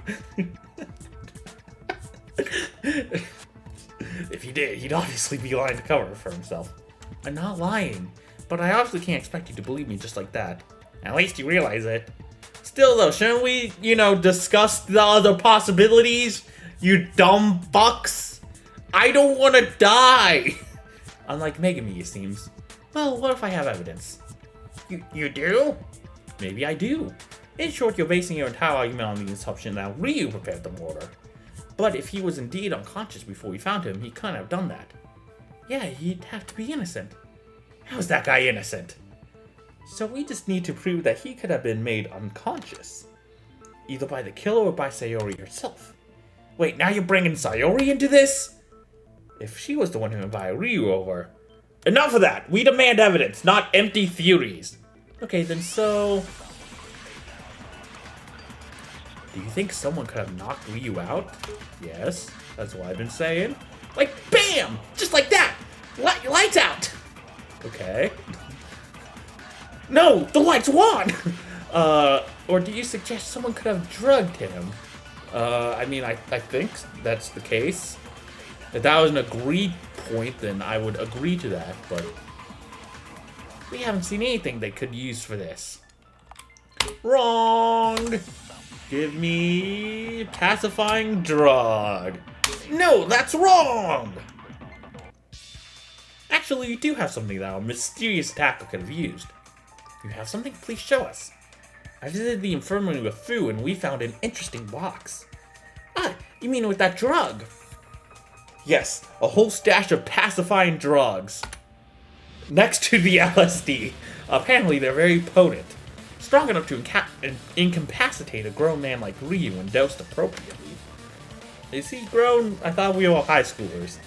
A: If he did, he'd obviously be lying to cover for himself. I'm not lying, but I obviously can't expect you to believe me just like that. At least you realize it. Still though, shouldn't we, discuss the other possibilities? You dumb fucks! I don't want to die! Unlike Megumi, it seems. Well, what if I have evidence? You do? Maybe I do. In short, you're basing your entire argument on the assumption that Ryu prepared the murder. But if he was indeed unconscious before we found him, he couldn't have done that. Yeah, he'd have to be innocent. How's that guy innocent? So we just need to prove that he could have been made unconscious. Either by the killer or by Sayori herself. Wait, now you're bringing Sayori into this? If she was the one who invited Ryu over... Enough of that! We demand evidence, not empty theories. Okay, then so... Do you think someone could have knocked Ryu out? Yes, that's what I've been saying. Like, BAM! Just like that! Lights out! Okay. No! The lights were on! Or do you suggest someone could have drugged him? I mean, I think that's the case. If that was an agreed point, then I would agree to that, but... We haven't seen anything they could use for this. Wrong! Give me pacifying drug. No, that's wrong! Actually, you do have something that a mysterious attacker could have used. If you have something, please show us. I visited the infirmary with Fu and we found an interesting box. Ah, you mean with that drug? Yes, a whole stash of pacifying drugs. Next to the LSD. Apparently they're very potent. Strong enough to incapacitate a grown man like Ryu when dosed appropriately. Is he grown? I thought we were all high schoolers.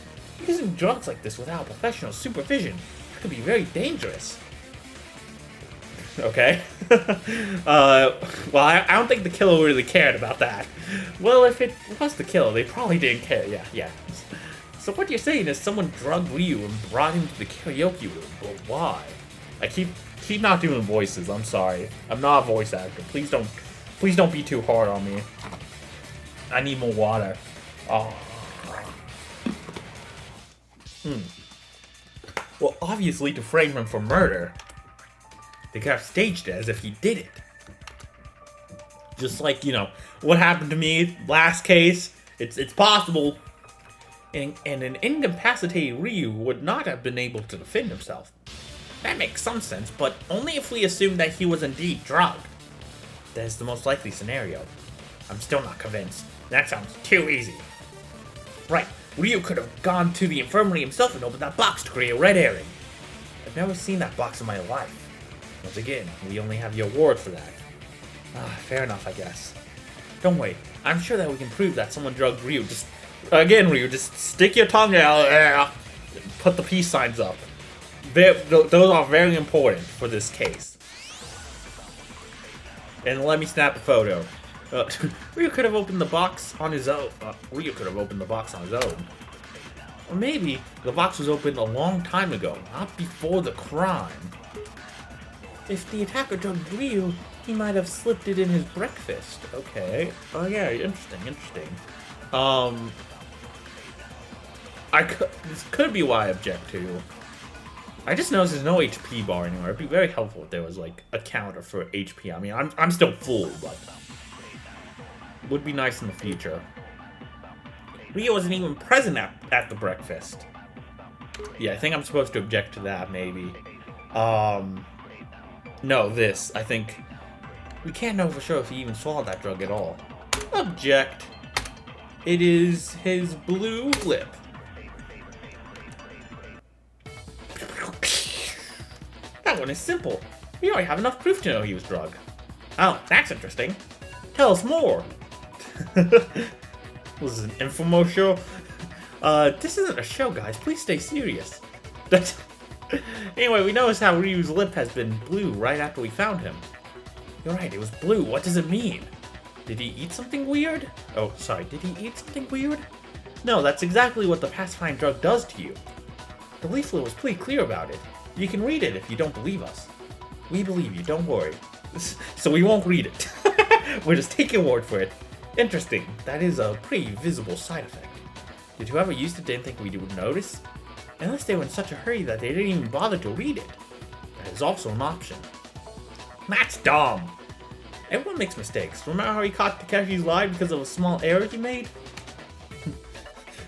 A: Using drugs like this without professional supervision could be very dangerous. Okay. Well, I don't think the killer really cared about that. Well, if it was the killer, they probably didn't care. Yeah. So what you're saying is someone drugged Ryu and brought him to the karaoke room, but why? I keep not doing voices. I'm sorry. I'm not a voice actor. Please don't be too hard on me. I need more water. Oh. Well, obviously to frame him for murder, they could have staged it as if he did it. Just like, what happened to me last case. It's possible. And an incapacitated Ryu would not have been able to defend himself. That makes some sense, but only if we assume that he was indeed drugged. That is the most likely scenario. I'm still not convinced. That sounds too easy. Right, Ryu could have gone to the infirmary himself and opened that box to create a red herring. I've never seen that box in my life. Once again, we only have the award for that. Fair enough, I guess. Don't wait. I'm sure that we can prove that someone drugged Ryu. Ryu, just stick your tongue out. Put the peace signs up. Those are very important for this case. And let me snap a photo. Ryu could have opened the box on his own. Or maybe the box was opened a long time ago, not before the crime. If the attacker drugged Ryu, he might have slipped it in his breakfast. Okay. Oh yeah, interesting. This could be why I object to. I just noticed there's no HP bar anymore. It'd be very helpful if there was like a counter for HP. I mean, I'm still full, but it would be nice in the future. Ryu wasn't even present at the breakfast. Yeah, I think I'm supposed to object to that, maybe. No, this. I think we can't know for sure if he even swallowed that drug at all. Object. It is his blue lip. That one is simple. We already have enough proof to know he was drugged. Oh, that's interesting. Tell us more. Was this an infomercial? This isn't a show, guys. Please stay serious. Anyway, we noticed how Ryu's lip has been blue right after we found him. You're right, it was blue. What does it mean? Did he eat something weird? Oh, sorry, did he eat something weird? No, that's exactly what the pacifying drug does to you. The leaflet was pretty clear about it. You can read it if you don't believe us. We believe you, don't worry. So we won't read it. We'll just take your word for it. Interesting. That is a pretty visible side effect. Did whoever used it didn't think we would notice? Unless they were in such a hurry that they didn't even bother to read it. That is also an option. That's dumb. Everyone makes mistakes. Remember how he caught Takeshi's lie because of a small error he made?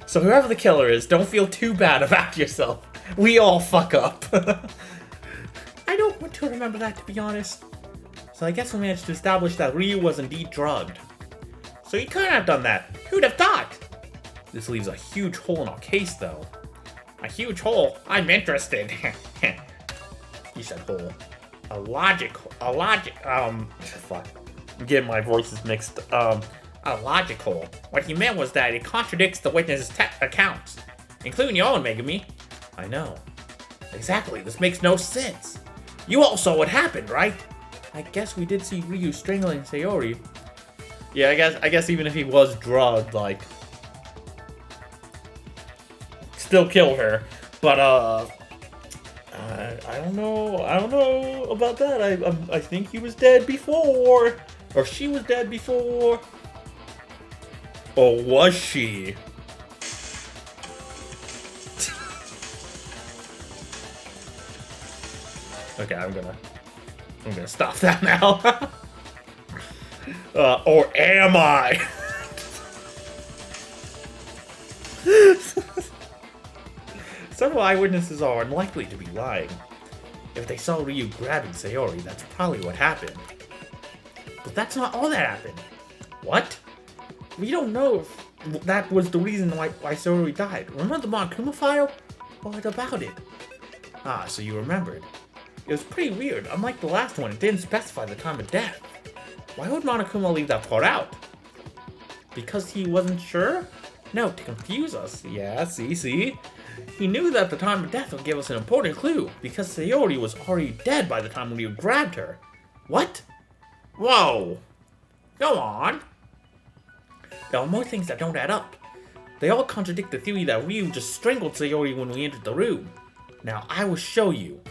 A: So whoever the killer is, don't feel too bad about yourself. We all fuck up. I don't want to remember that, to be honest. So I guess we managed to establish that Ryu was indeed drugged. So he couldn't have done that. Who'd have thought? This leaves a huge hole in our case, though. A huge hole? I'm interested. You said hole. Fuck. I'm getting my voices mixed. A logic hole. What he meant was that it contradicts the witness's accounts, including your own, Megumi. I know. Exactly, this makes no sense. You all saw what happened, right? I guess we did see Ryu strangling Sayori. Yeah, I guess even if he was drugged, like, still kill her. But I don't know about that. I think he was dead before, or she was dead before. Or was she? Okay, I'm gonna stop that now. Or am I? Several eyewitnesses are unlikely to be lying. If they saw Ryu grabbing Sayori, that's probably what happened. But that's not all that happened. What? We don't know if that was the reason why Sayori died. Remember the Monokuma file? What about it? Ah, so you remembered. It was pretty weird. Unlike the last one, it didn't specify the time of death. Why would Monokuma leave that part out? Because he wasn't sure? No, to confuse us. Yeah, see? He knew that the time of death would give us an important clue, because Sayori was already dead by the time Ryu grabbed her. What? Whoa! Go on! There are more things that don't add up. They all contradict the theory that Ryu just strangled Sayori when we entered the room. Now, I will show you.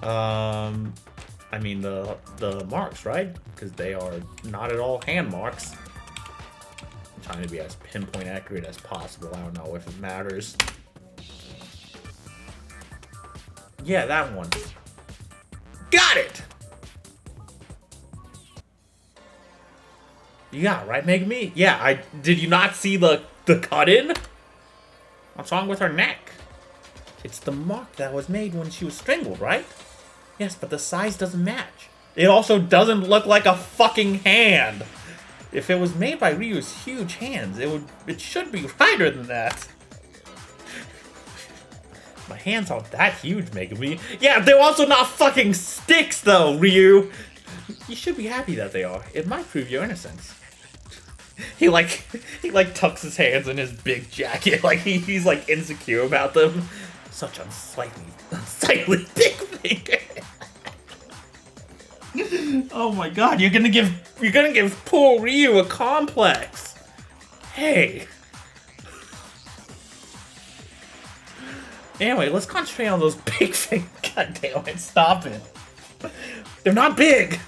A: I mean the marks, right? Because they are not at all hand marks. I'm trying to be as pinpoint accurate as possible. I don't know if it matters. Yeah, that one. Got it! You got it, right, Megumi? Yeah, did you not see the cut-in? What's wrong with her neck? It's the mark that was made when she was strangled, right? Yes, but the size doesn't match. It also doesn't look like a fucking hand. If it was made by Ryu's huge hands, it should be wider than that. My hands aren't that huge, Megumi. Yeah, they're also not fucking sticks, though, Ryu. You should be happy that they are. It might prove your innocence. He tucks his hands in his big jacket, like he's like insecure about them. Such unsightly big finger. Oh my god, you're gonna give poor Ryu a complex. Hey. Anyway, let's concentrate on those big things. God damn it, stop it. They're not big.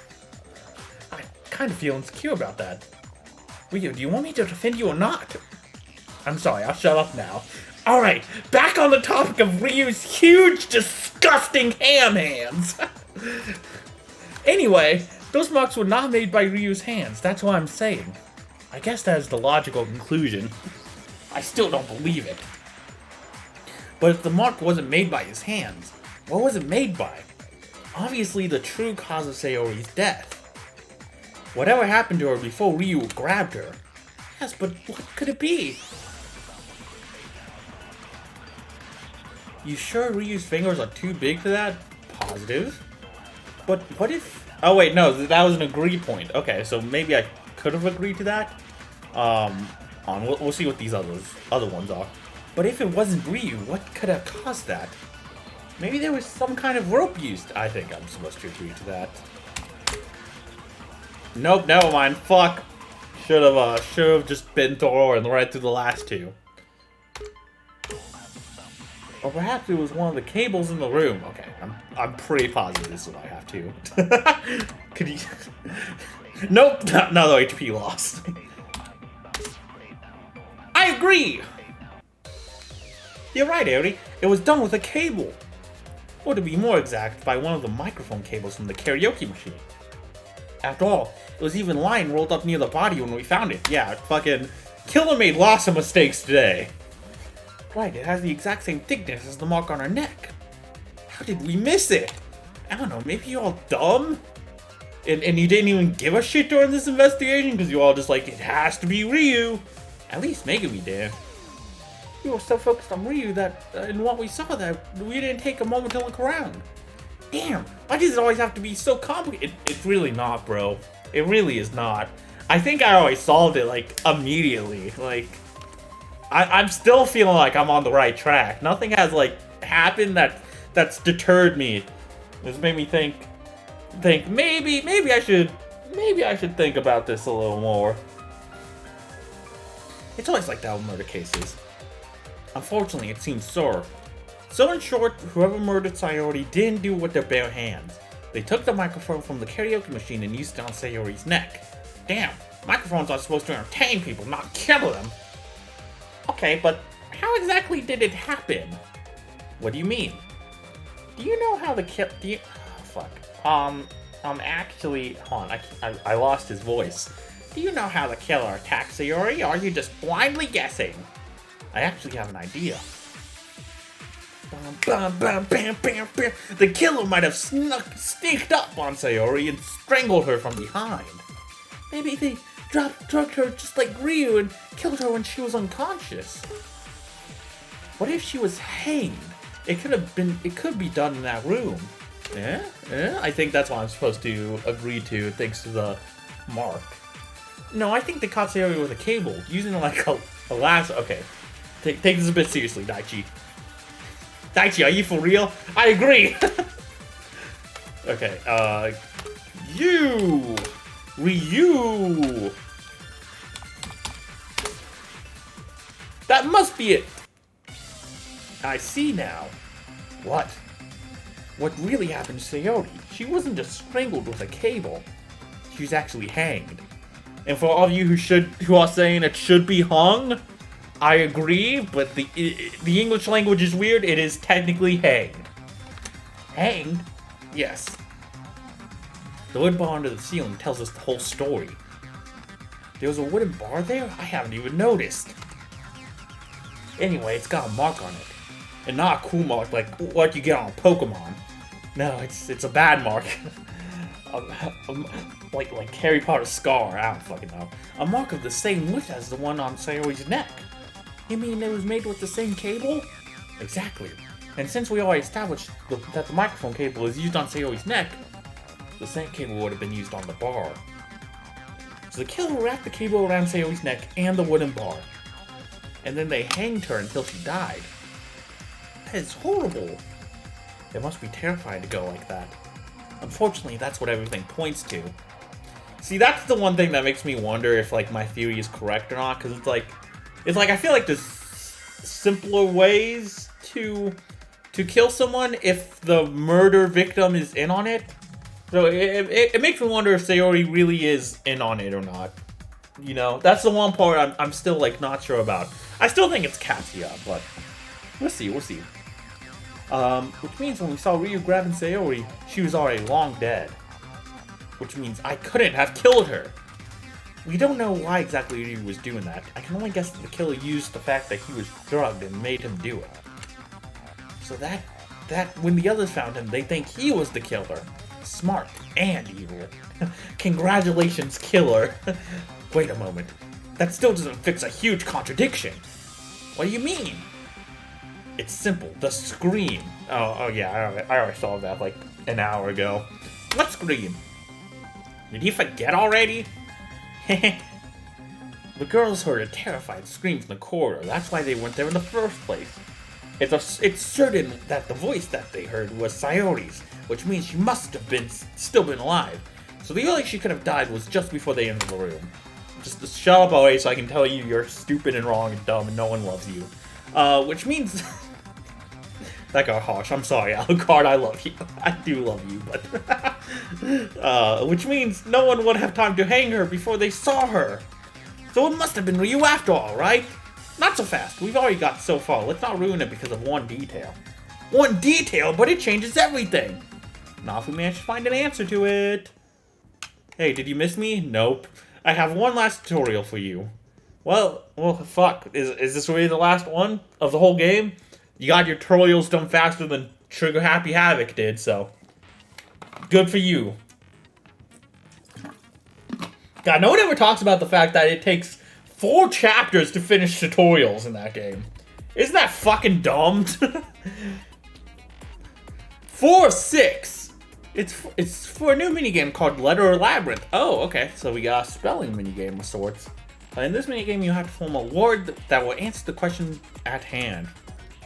A: I kind of feel insecure about that. Ryu, do you want me to defend you or not? I'm sorry, I'll shut up now. Alright, back on the topic of Ryu's huge, disgusting ham hands. Anyway, those marks were not made by Ryu's hands, that's what I'm saying. I guess that is the logical conclusion. I still don't believe it. But if the mark wasn't made by his hands, what was it made by? Obviously the true cause of Sayori's death. Whatever happened to her before Ryu grabbed her. Yes, but what could it be? You sure Ryu's fingers are too big for that? Positive. But what if... Oh wait, no, that was an agree point. Okay, so maybe I could have agreed to that. We'll see what these other ones are. But if it wasn't Ryu, what could have caused that? Maybe there was some kind of rope used. I think I'm supposed to agree to that. Nope, never mind. Fuck. Should have just been thorough and read through the last two. Or perhaps it was one of the cables in the room. Okay, I'm pretty positive this is what I have to. Could you? Nope, another HP loss. I agree. You're right, Eri. It was done with a cable. Or to be more exact, by one of the microphone cables from the karaoke machine. After all, it was even lying rolled up near the body when we found it. Yeah, fucking Killer made lots of mistakes today. Right, it has the exact same thickness as the mark on her neck. How did we miss it? I don't know, maybe you're all dumb? And you didn't even give a shit during this investigation because you all just like, it has to be Ryu. At least Megumi did. We were so focused on Ryu that, in what we saw, that we didn't take a moment to look around. Damn, why does it always have to be so complicated? It's really not, bro. It really is not. I think I always solved it, like, immediately. Like, I'm still feeling like I'm on the right track. Nothing has, like, happened that's deterred me. This made me think maybe I should think about this a little more. It's always like that with murder cases. Unfortunately, it seems so. So in short, whoever murdered Sayori didn't do it with their bare hands. They took the microphone from the karaoke machine and used it on Sayori's neck. Damn, microphones are supposed to entertain people, not kill them. Okay, but how exactly did it happen? What do you mean? Do you know how the actually, hold on, I lost his voice. Do you know how the killer attacked Sayori, or are you just blindly guessing? I actually have an idea. The killer might have sneaked up on Sayori and strangled her from behind. Maybe they drugged her just like Ryu and killed her when she was unconscious. What if she was hanged? It could be done in that room. Yeah? I think that's what I'm supposed to agree to thanks to the mark. No, I think they caught Sayori with a cable, using like a lasso. Okay, take this a bit seriously, Daichi. Daichi, are you for real? I agree! Okay, Ryu! That must be it! I see now. What? What really happened to Sayori? She wasn't just strangled with a cable. She was actually hanged. And for all of you who are saying it should be hung, I agree, but the English language is weird. It is technically hanged. Hanged? Yes. The wood bar under the ceiling tells us the whole story. There was a wooden bar there? I haven't even noticed. Anyway, it's got a mark on it. And not a cool mark like you get on Pokemon. No, it's a bad mark. Like Harry Potter's scar, I don't fucking know. A mark of the same width as the one on Sayori's neck. You mean it was made with the same cable? Exactly. And since we already established that the microphone cable is used on Sayori's neck, the same cable would have been used on the bar. So the killer wrapped the cable around Sayori's neck and the wooden bar. And then they hanged her until she died. That is horrible. It must be terrifying to go like that. Unfortunately, that's what everything points to. See, that's the one thing that makes me wonder if, like, my theory is correct or not, because it's like I feel like there's simpler ways to kill someone if the murder victim is in on it. So it makes me wonder if Sayori really is in on it or not. You know, that's the one part I'm still, like, not sure about. I still think it's Katsuya, but we'll see. Which means when we saw Ryu grabbing Sayori, she was already long dead. Which means I couldn't have killed her. We don't know why exactly Ryu was doing that. I can only guess that the killer used the fact that he was drugged and made him do it. So that when the others found him, they think he was the killer. Smart and evil. Congratulations, killer. Wait a moment. That still doesn't fix a huge contradiction. What do you mean? It's simple. The scream. Oh yeah, I already saw that like an hour ago. What scream? Did he forget already? The girls heard a terrified scream from the corridor. That's why they went there in the first place. It's certain that the voice that they heard was Sayori's, which means she must have still been alive. So the earliest she could have died was just before they entered the room. Just shut up, already, so I can tell you you're stupid and wrong and dumb and no one loves you. Which means... That got harsh. I'm sorry, Alucard, I love you. I do love you, but... which means no one would have time to hang her before they saw her. So it must have been Ryu after all, right? Not so fast. We've already got so far. Let's not ruin it because of one detail. One detail, but it changes everything. Now if we manage to find an answer to it. Hey, did you miss me? Nope. I have one last tutorial for you. Well, fuck. Is this really the last one of the whole game? You got your tutorials done faster than Trigger Happy Havoc did, so... Good for you. God, no one ever talks about the fact that it takes 4 chapters to finish tutorials in that game. Isn't that fucking dumb? 4 of 6. It's for a new minigame called Letter or Labyrinth. Oh, okay. So we got a spelling minigame of sorts. In this minigame, you have to form a word that will answer the question at hand.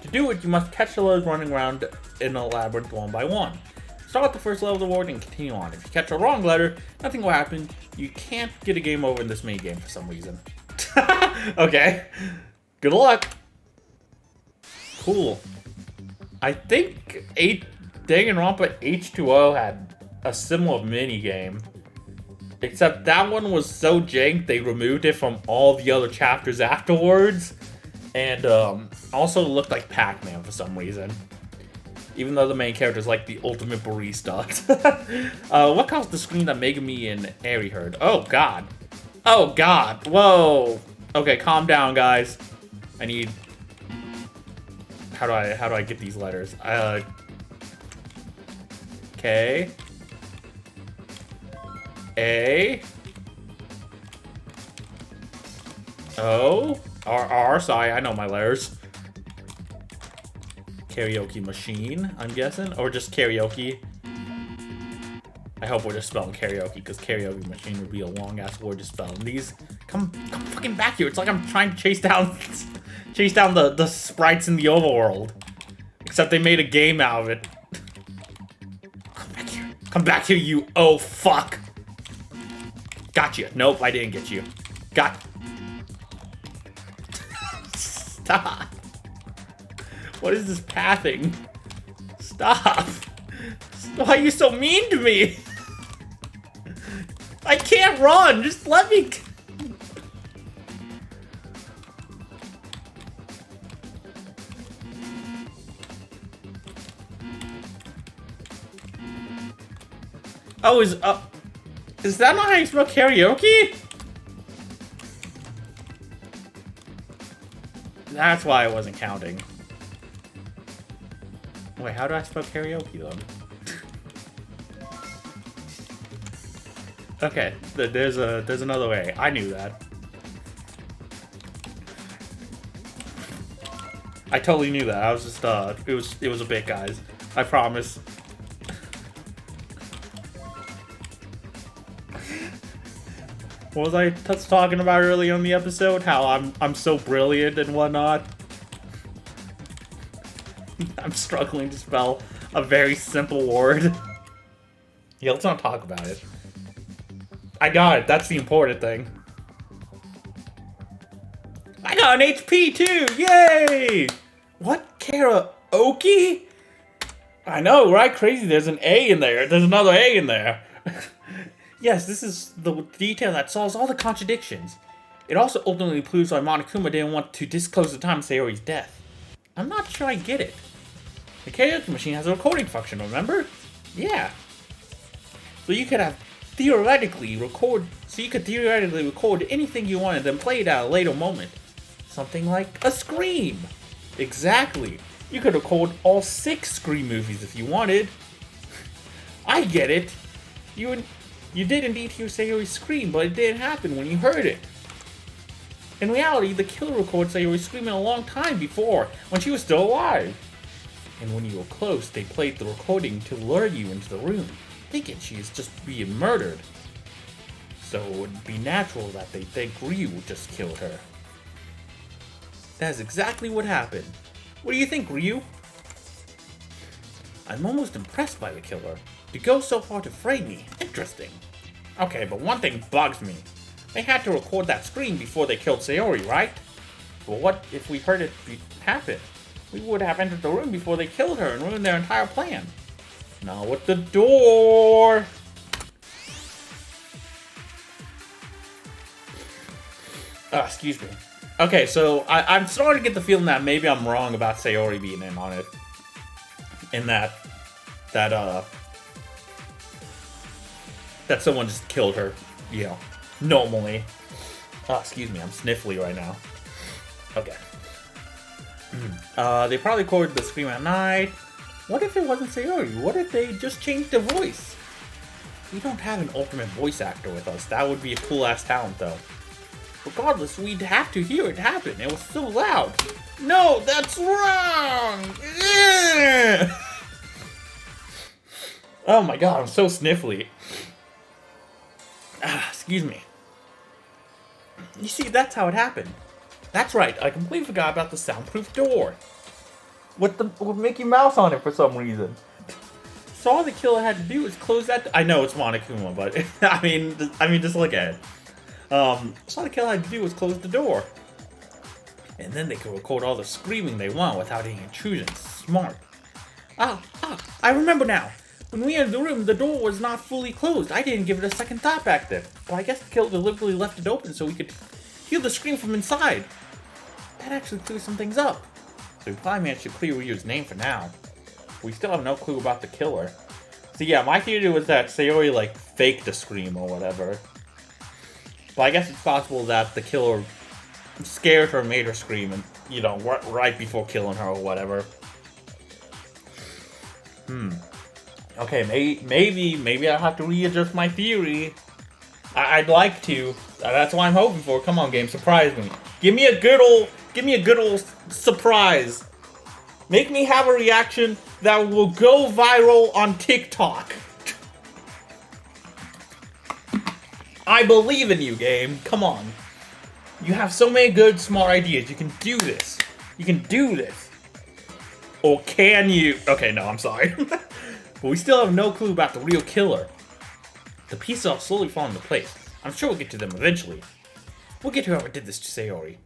A: To do it, you must catch the letters running around in a labyrinth one by one. Start with the first letter of the word and continue on. If you catch a wrong letter, nothing will happen. You can't get a game over in this minigame for some reason. Okay. Good luck. Cool. I think Danganronpa H2O had a similar minigame. Except that one was so jank, they removed it from all the other chapters afterwards. And also looked like Pac-Man for some reason. Even though the main character is like the ultimate barista. What caused the scream that Megami and Eri heard? Oh god. Oh god. Whoa. Okay, calm down, guys. I need... How do I get these letters? K. A. O. R, sorry, I know my letters. Karaoke machine, I'm guessing. Or just karaoke. I hope we're just spelling karaoke, because karaoke machine would be a long-ass word to spell. And these... Come fucking back here. It's like I'm trying to chase down the sprites in the overworld. Except they made a game out of it. Come back here. Come back here, you... Oh, fuck. Gotcha. Nope, I didn't get you. Got... Stop. What is this pathing? Stop. Why are you so mean to me? I can't run. Just let me... Oh, is that not how you spell karaoke? That's why I wasn't counting. Wait, how do I spell karaoke though? Okay, there's another way. I knew that. I totally knew that. I was just it was a bit, guys. I promise. What was I talking about earlier in the episode? How I'm so brilliant and whatnot. I'm struggling to spell a very simple word. Yeah, let's not talk about it. I got it. That's the important thing. I got an HP too! Yay! What? Karaoke? I know, right? Crazy. There's an A in there. There's another A in there. Yes, this is the detail that solves all the contradictions. It also ultimately proves why Monokuma didn't want to disclose the time of Sayori's death. I'm not sure I get it. The karaoke machine has a recording function, remember? Yeah. So you could theoretically record anything you wanted, then play it at a later moment. Something like a Scream. Exactly. You could record all 6 Scream movies if you wanted. I get it. You did indeed hear Sayori's scream, but it didn't happen when you heard it. In reality, the killer recorded Sayori's screaming a long time before, when she was still alive. And when you were close, they played the recording to lure you into the room, thinking she is just being murdered. So it would be natural that they think Ryu just killed her. That's exactly what happened. What do you think, Ryu? I'm almost impressed by the killer. To go so far to frame me, interesting. Okay, but one thing bugs me. They had to record that scream before they killed Sayori, right? But what if we heard it happen? We would have entered the room before they killed her and ruined their entire plan. Now with the door! Excuse me. Okay, so I'm starting to get the feeling that maybe I'm wrong about Sayori being in on it. In that someone just killed her, you know, normally. Excuse me, I'm sniffly right now. Okay. They probably recorded the scream at night. What if it wasn't Sayori? What if they just changed the voice? We don't have an ultimate voice actor with us. That would be a cool-ass talent, though. Regardless, we'd have to hear it happen. It was so loud. No, that's wrong! Oh my god, I'm so sniffly. Excuse me. You see, that's how it happened. That's right, I completely forgot about the soundproof door. With Mickey Mouse on it for some reason. So all the killer had to do was close that. I know it's Monokuma, but I mean, just look at it. So all the killer had to do was close the door, and then they could record all the screaming they want without any intrusion. Smart. I remember now. When we entered the room, the door was not fully closed. I didn't give it a second thought back then. But I guess the killer deliberately left it open so we could hear the scream from inside. That actually clears some things up. So we probably managed to clear Ryu's name for now. We still have no clue about the killer. So yeah, my theory was that Sayori, like, faked the scream or whatever. But I guess it's possible that the killer scared her, made her scream, and, you know, right before killing her or whatever. Okay, maybe I'll have to readjust my theory. I'd like to. That's what I'm hoping for. Come on, game, surprise me. Give me a good old surprise. Make me have a reaction that will go viral on TikTok. I believe in you, game. Come on. You have so many good, smart ideas. You can do this. You can do this. Or can you? Okay, no, I'm sorry. But we still have no clue about the real killer. The pieces are slowly falling into place. I'm sure we'll get to them eventually. We'll get to whoever did this to Sayori.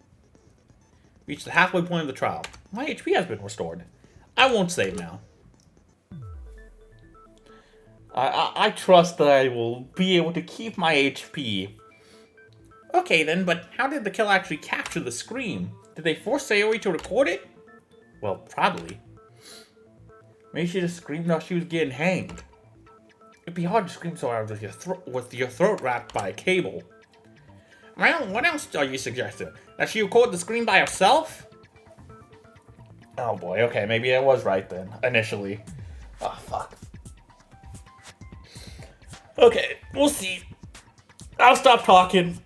A: Reach the halfway point of the trial. My HP has been restored. I won't save now. I trust that I will be able to keep my HP. Okay then, but how did the killer actually capture the scream? Did they force Sayori to record it? Well, probably. Maybe she just screamed while she was getting hanged. It'd be hard to scream so loud with your throat wrapped by a cable. Well, what else are you suggesting? That she recorded the scream by herself? Oh boy, okay, maybe I was right then, initially. Oh, fuck. Okay, we'll see. I'll stop talking.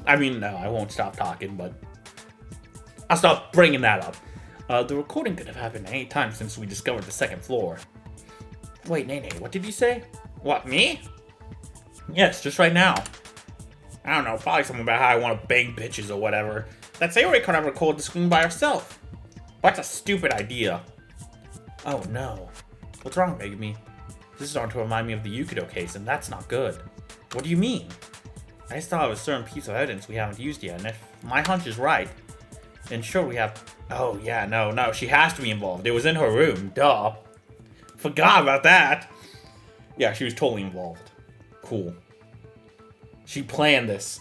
A: I mean, no, I won't stop talking, but I'll stop bringing that up. The recording could have happened any time since we discovered the second floor. Wait, Nene, what did you say? What, me? Yes, just right now. I don't know, probably something about how I want to bang bitches or whatever. That Sayori could have recorded the screen by herself. That's a stupid idea. Oh no. What's wrong, Megumi? This is starting to remind me of the Yukido case, and that's not good. What do you mean? I just thought of a certain piece of evidence we haven't used yet, and if my hunch is right, then sure we have... Oh yeah, no, she has to be involved. It was in her room, duh. Forgot about that. Yeah, she was totally involved. Cool. She planned this.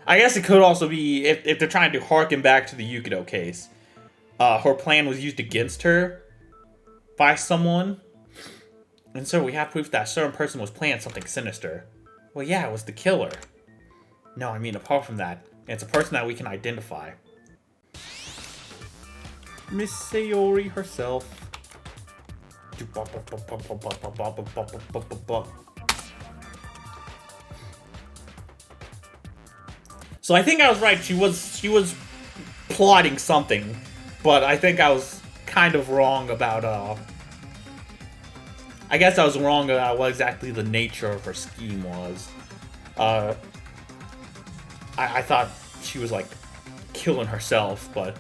A: I guess it could also be, if they're trying to harken back to the Yukido case, her plan was used against her by someone. And so we have proof that a certain person was planning something sinister. Well, yeah, it was the killer. No, I mean, apart from that, it's a person that we can identify. Miss Sayori herself. So I think I was right. She was plotting something, but I think I was kind of wrong about I guess I was wrong about what exactly the nature of her scheme was. I thought she was like killing herself, but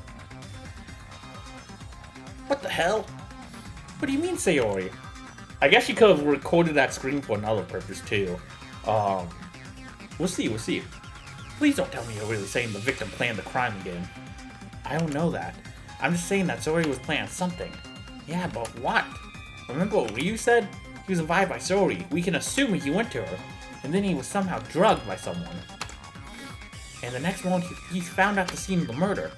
A: what the hell? What do you mean, Sayori? I guess she could have recorded that screen for another purpose too. We'll see. Please don't tell me you're really saying the victim planned the crime again. I don't know that. I'm just saying that Sayori was planning something. Yeah, but what? Remember what Ryu said? He was invited by Sayori. We can assume he went to her, and then he was somehow drugged by someone. And the next moment, he found out the scene of the murder.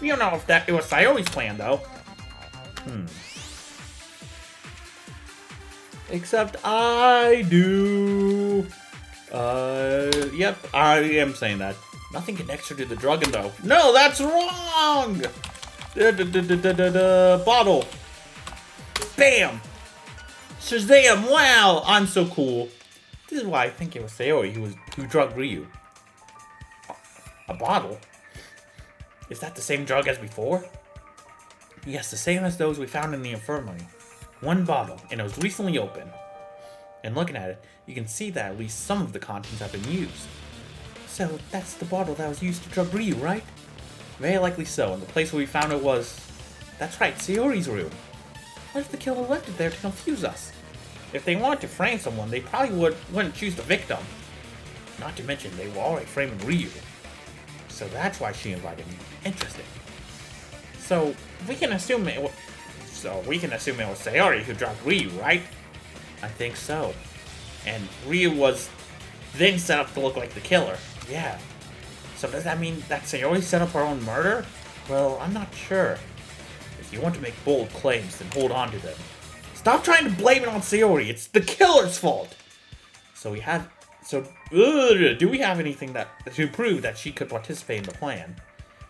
A: We don't know if it was Sayori's plan, though. Except I do. Yep, I am saying that. Nothing connects her to the drugging, though. No, that's wrong! Bottle. Bam! Shazam! Wow, I'm so cool. This is why I think it was Sayori who drugged Ryu. A bottle? Is that the same drug as before? Yes, the same as those we found in the infirmary. One bottle, and it was recently opened. And looking at it, you can see that at least some of the contents have been used. So, that's the bottle that was used to drug Ryu, right? Very likely so, and the place where we found it was... That's right, Sayori's room. What if the killer left it there to confuse us? If they wanted to frame someone, they probably wouldn't choose the victim. Not to mention, they were already framing Ryu. So that's why she invited me. Interesting. So, we can assume it was Sayori who drugged Ryu, right? I think so. And Ryu was then set up to look like the killer. Yeah. So does that mean that Sayori set up her own murder? Well, I'm not sure. If you want to make bold claims, then hold on to them. Stop trying to blame it on Sayori. It's the killer's fault. Do we have anything to prove that she could participate in the plan?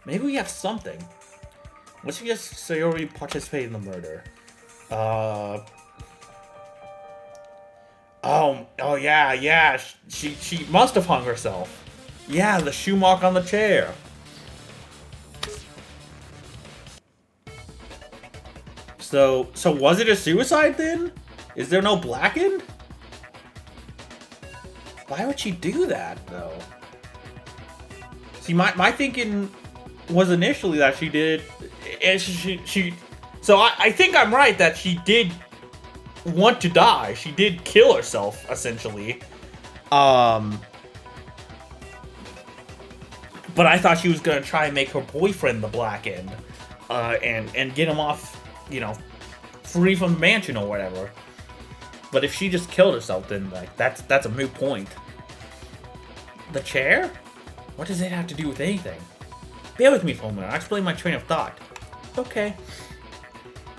A: Maybe we have something. Let's suggest Sayori participated in the murder. Oh yeah. She must have hung herself. Yeah, the shoe mark on the chair. So was it a suicide then? Is there no blackened? Why would she do that though? See, my thinking was initially that she did it. So I think I'm right that she did want to die. She did kill herself essentially. But I thought she was gonna try and make her boyfriend the Black End, and get him off, free from the mansion or whatever. But if she just killed herself, then that's a moot point. The chair? What does it have to do with anything? Bear with me for a moment. I'll explain my train of thought. Okay.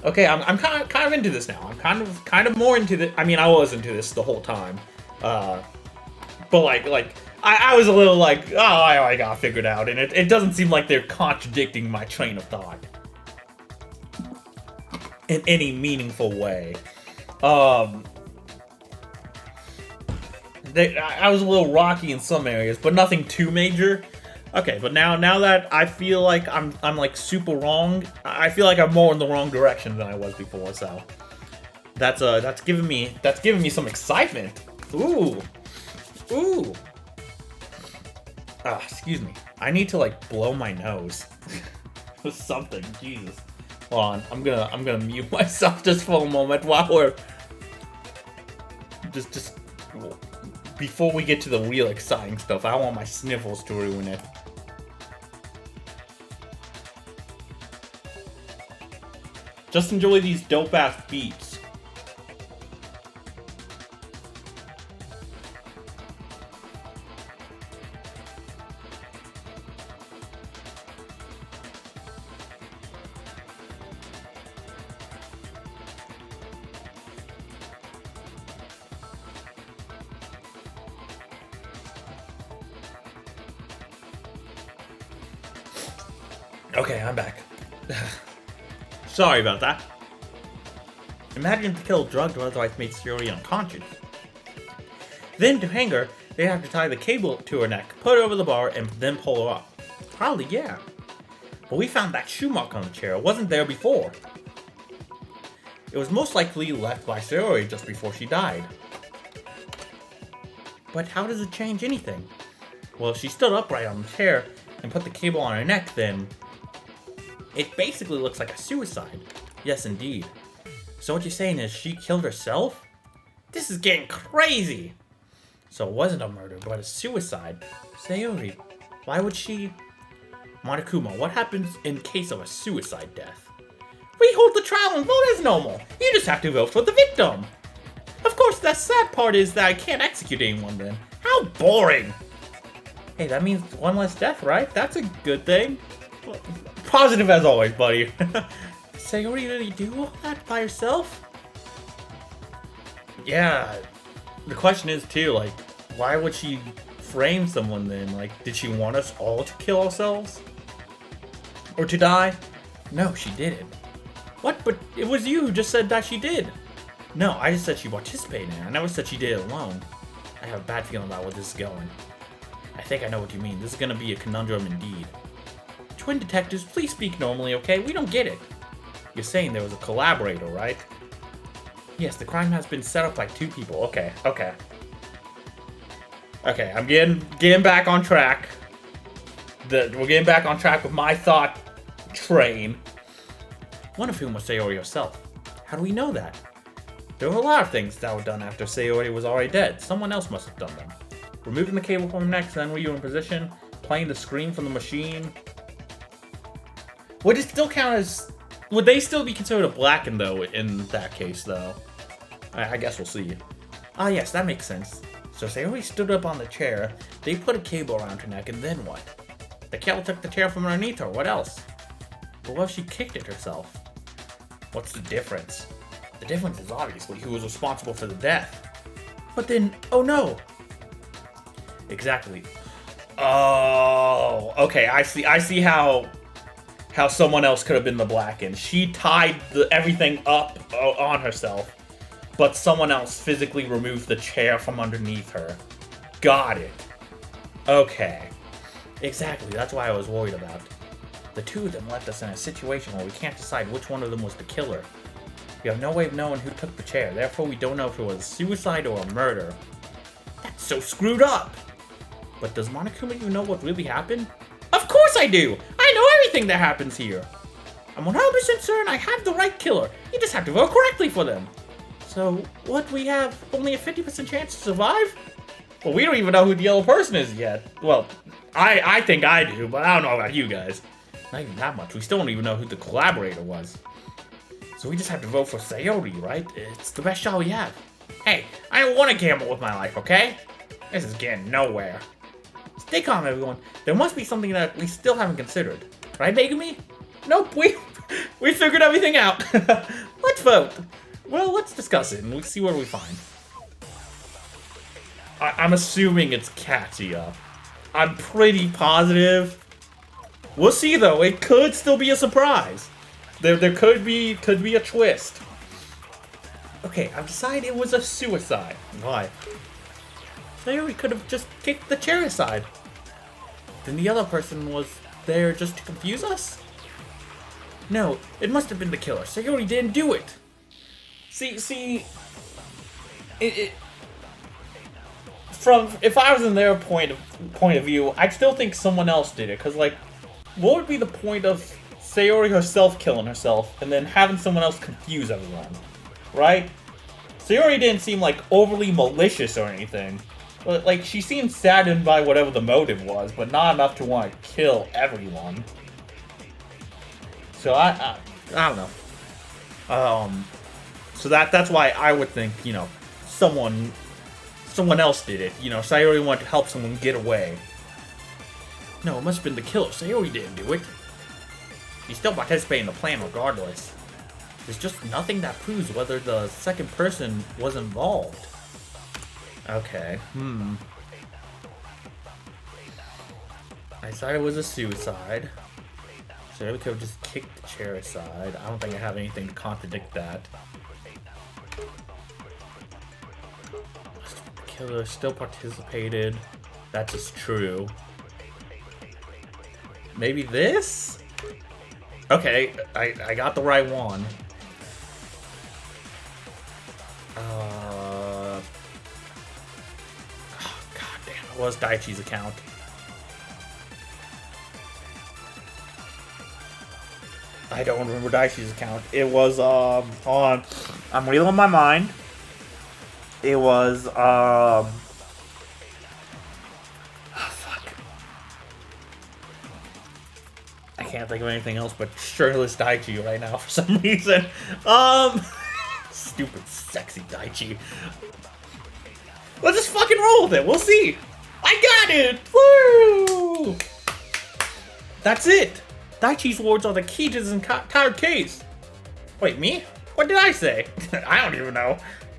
A: I'm kind of into this now. I'm kind of more into this. I mean, I was into this the whole time. But like I was a little like, oh, I got figured out, and it doesn't seem like they're contradicting my train of thought in any meaningful way. I was a little rocky in some areas, but nothing too major. Okay, but now that I feel like I'm like super wrong, I feel like I'm more in the wrong direction than I was before. So that's giving me some excitement. Ooh. Ah, excuse me. I need to like blow my nose with something. Jesus. Hold on. I'm gonna mute myself just for a moment while we're just before we get to the real exciting stuff. I don't want my sniffles to ruin it. Just enjoy these dope-ass beats. Okay, I'm back. Sorry about that. Imagine the kill drugged or otherwise made Sayori unconscious. Then, to hang her, they have to tie the cable to her neck, put her over the bar, and then pull her up. Probably, yeah. But we found that shoe mark on the chair. It wasn't there before. It was most likely left by Sayori just before she died. But how does it change anything? Well, if she stood upright on the chair and put the cable on her neck, then it basically looks like a suicide. Yes, indeed. So what you're saying is she killed herself? This is getting crazy! So it wasn't a murder, but a suicide. Sayori, why would she... Monokuma, what happens in case of a suicide death? We hold the trial and vote as normal. You just have to vote for the victim. Of course, the sad part is that I can't execute anyone then. How boring! Hey, that means one less death, right? That's a good thing. Positive as always, buddy. Sayori really do all that by herself? Yeah. The question is, too, like, why would she frame someone then? Like, did she want us all to kill ourselves? Or to die? No, she didn't. What? But it was you who just said that she did. No, I just said she participated in it. I never said she did it alone. I have a bad feeling about where this is going. I think I know what you mean. This is gonna be a conundrum indeed. Twin detectives, please speak normally, okay? We don't get it. You're saying there was a collaborator, right? Yes, the crime has been set up by two people. Okay. Okay, I'm getting back on track. We're getting back on track with my thought train. One of whom was Sayori herself. How do we know that? There were a lot of things that were done after Sayori was already dead. Someone else must have done them. Removing the cable from her neck, then were you in position? Playing the scream from the machine? Would it still count as... Would they still be considered a blackened, though, in that case, though? I guess we'll see. Ah, yes, that makes sense. So Sayori stood up on the chair, they put a cable around her neck, and then what? The cable took the chair from underneath her, what else? But what if she kicked it herself? What's the difference? The difference is obviously who was responsible for the death. But then, oh no! Exactly. Oh, okay, I see how someone else could have been the blackened. She tied everything up on herself, but someone else physically removed the chair from underneath her. Got it. Okay. Exactly, that's why I was worried about. The two of them left us in a situation where we can't decide which one of them was the killer. We have no way of knowing who took the chair, therefore we don't know if it was suicide or a murder. That's so screwed up! But does Monokuma even know what really happened? Of course I do! I know everything that happens here! I'm 100% certain I have the right killer. You just have to vote correctly for them. So, what, we have only a 50% chance to survive? Well, we don't even know who the yellow person is yet. Well, I think I do, but I don't know about you guys. Not even that much. We still don't even know who the collaborator was. So we just have to vote for Sayori, right? It's the best shot we have. Hey, I don't want to gamble with my life, okay? This is getting nowhere. Stay calm, everyone. There must be something that we still haven't considered. Right, Megumi? Nope, we figured everything out. Let's vote. Well, let's discuss it and we'll see what we find. I'm assuming it's Katsuya. I'm pretty positive. We'll see though. It could still be a surprise. There could be a twist. Okay, I've decided it was a suicide. Why? Sayori could have just kicked the chair aside. Then the other person was there just to confuse us? No, it must have been the killer. Sayori didn't do it. See, from if I was in their point of view, I'd still think someone else did it. Cause like, what would be the point of Sayori herself killing herself and then having someone else confuse everyone, right? Sayori didn't seem like overly malicious or anything. But like, she seemed saddened by whatever the motive was, but not enough to want to kill everyone. So I don't know. So that's why I would think, you know, someone else did it. You know, Sayori wanted to help someone get away. No, it must have been the killer. Sayori didn't do it. You still participate in the plan regardless. There's just nothing that proves whether the second person was involved. Okay, I decided it was a suicide. So we could have just kicked the chair aside. I don't think I have anything to contradict that. The killer still participated. That is true. Maybe this? Okay, I got the right one. Oh, god damn, it was Daichi's account. I don't remember Daichi's account. It was, hold on. I'm reeling my mind. It was, oh, fuck. I can't think of anything else but shirtless Daichi right now for some reason. Stupid, sexy Daichi. Let's just fucking roll with it. We'll see. I got it! Woo! That's it. Daichi's words are the key to this entire case. Wait, me? What did I say? I don't even know.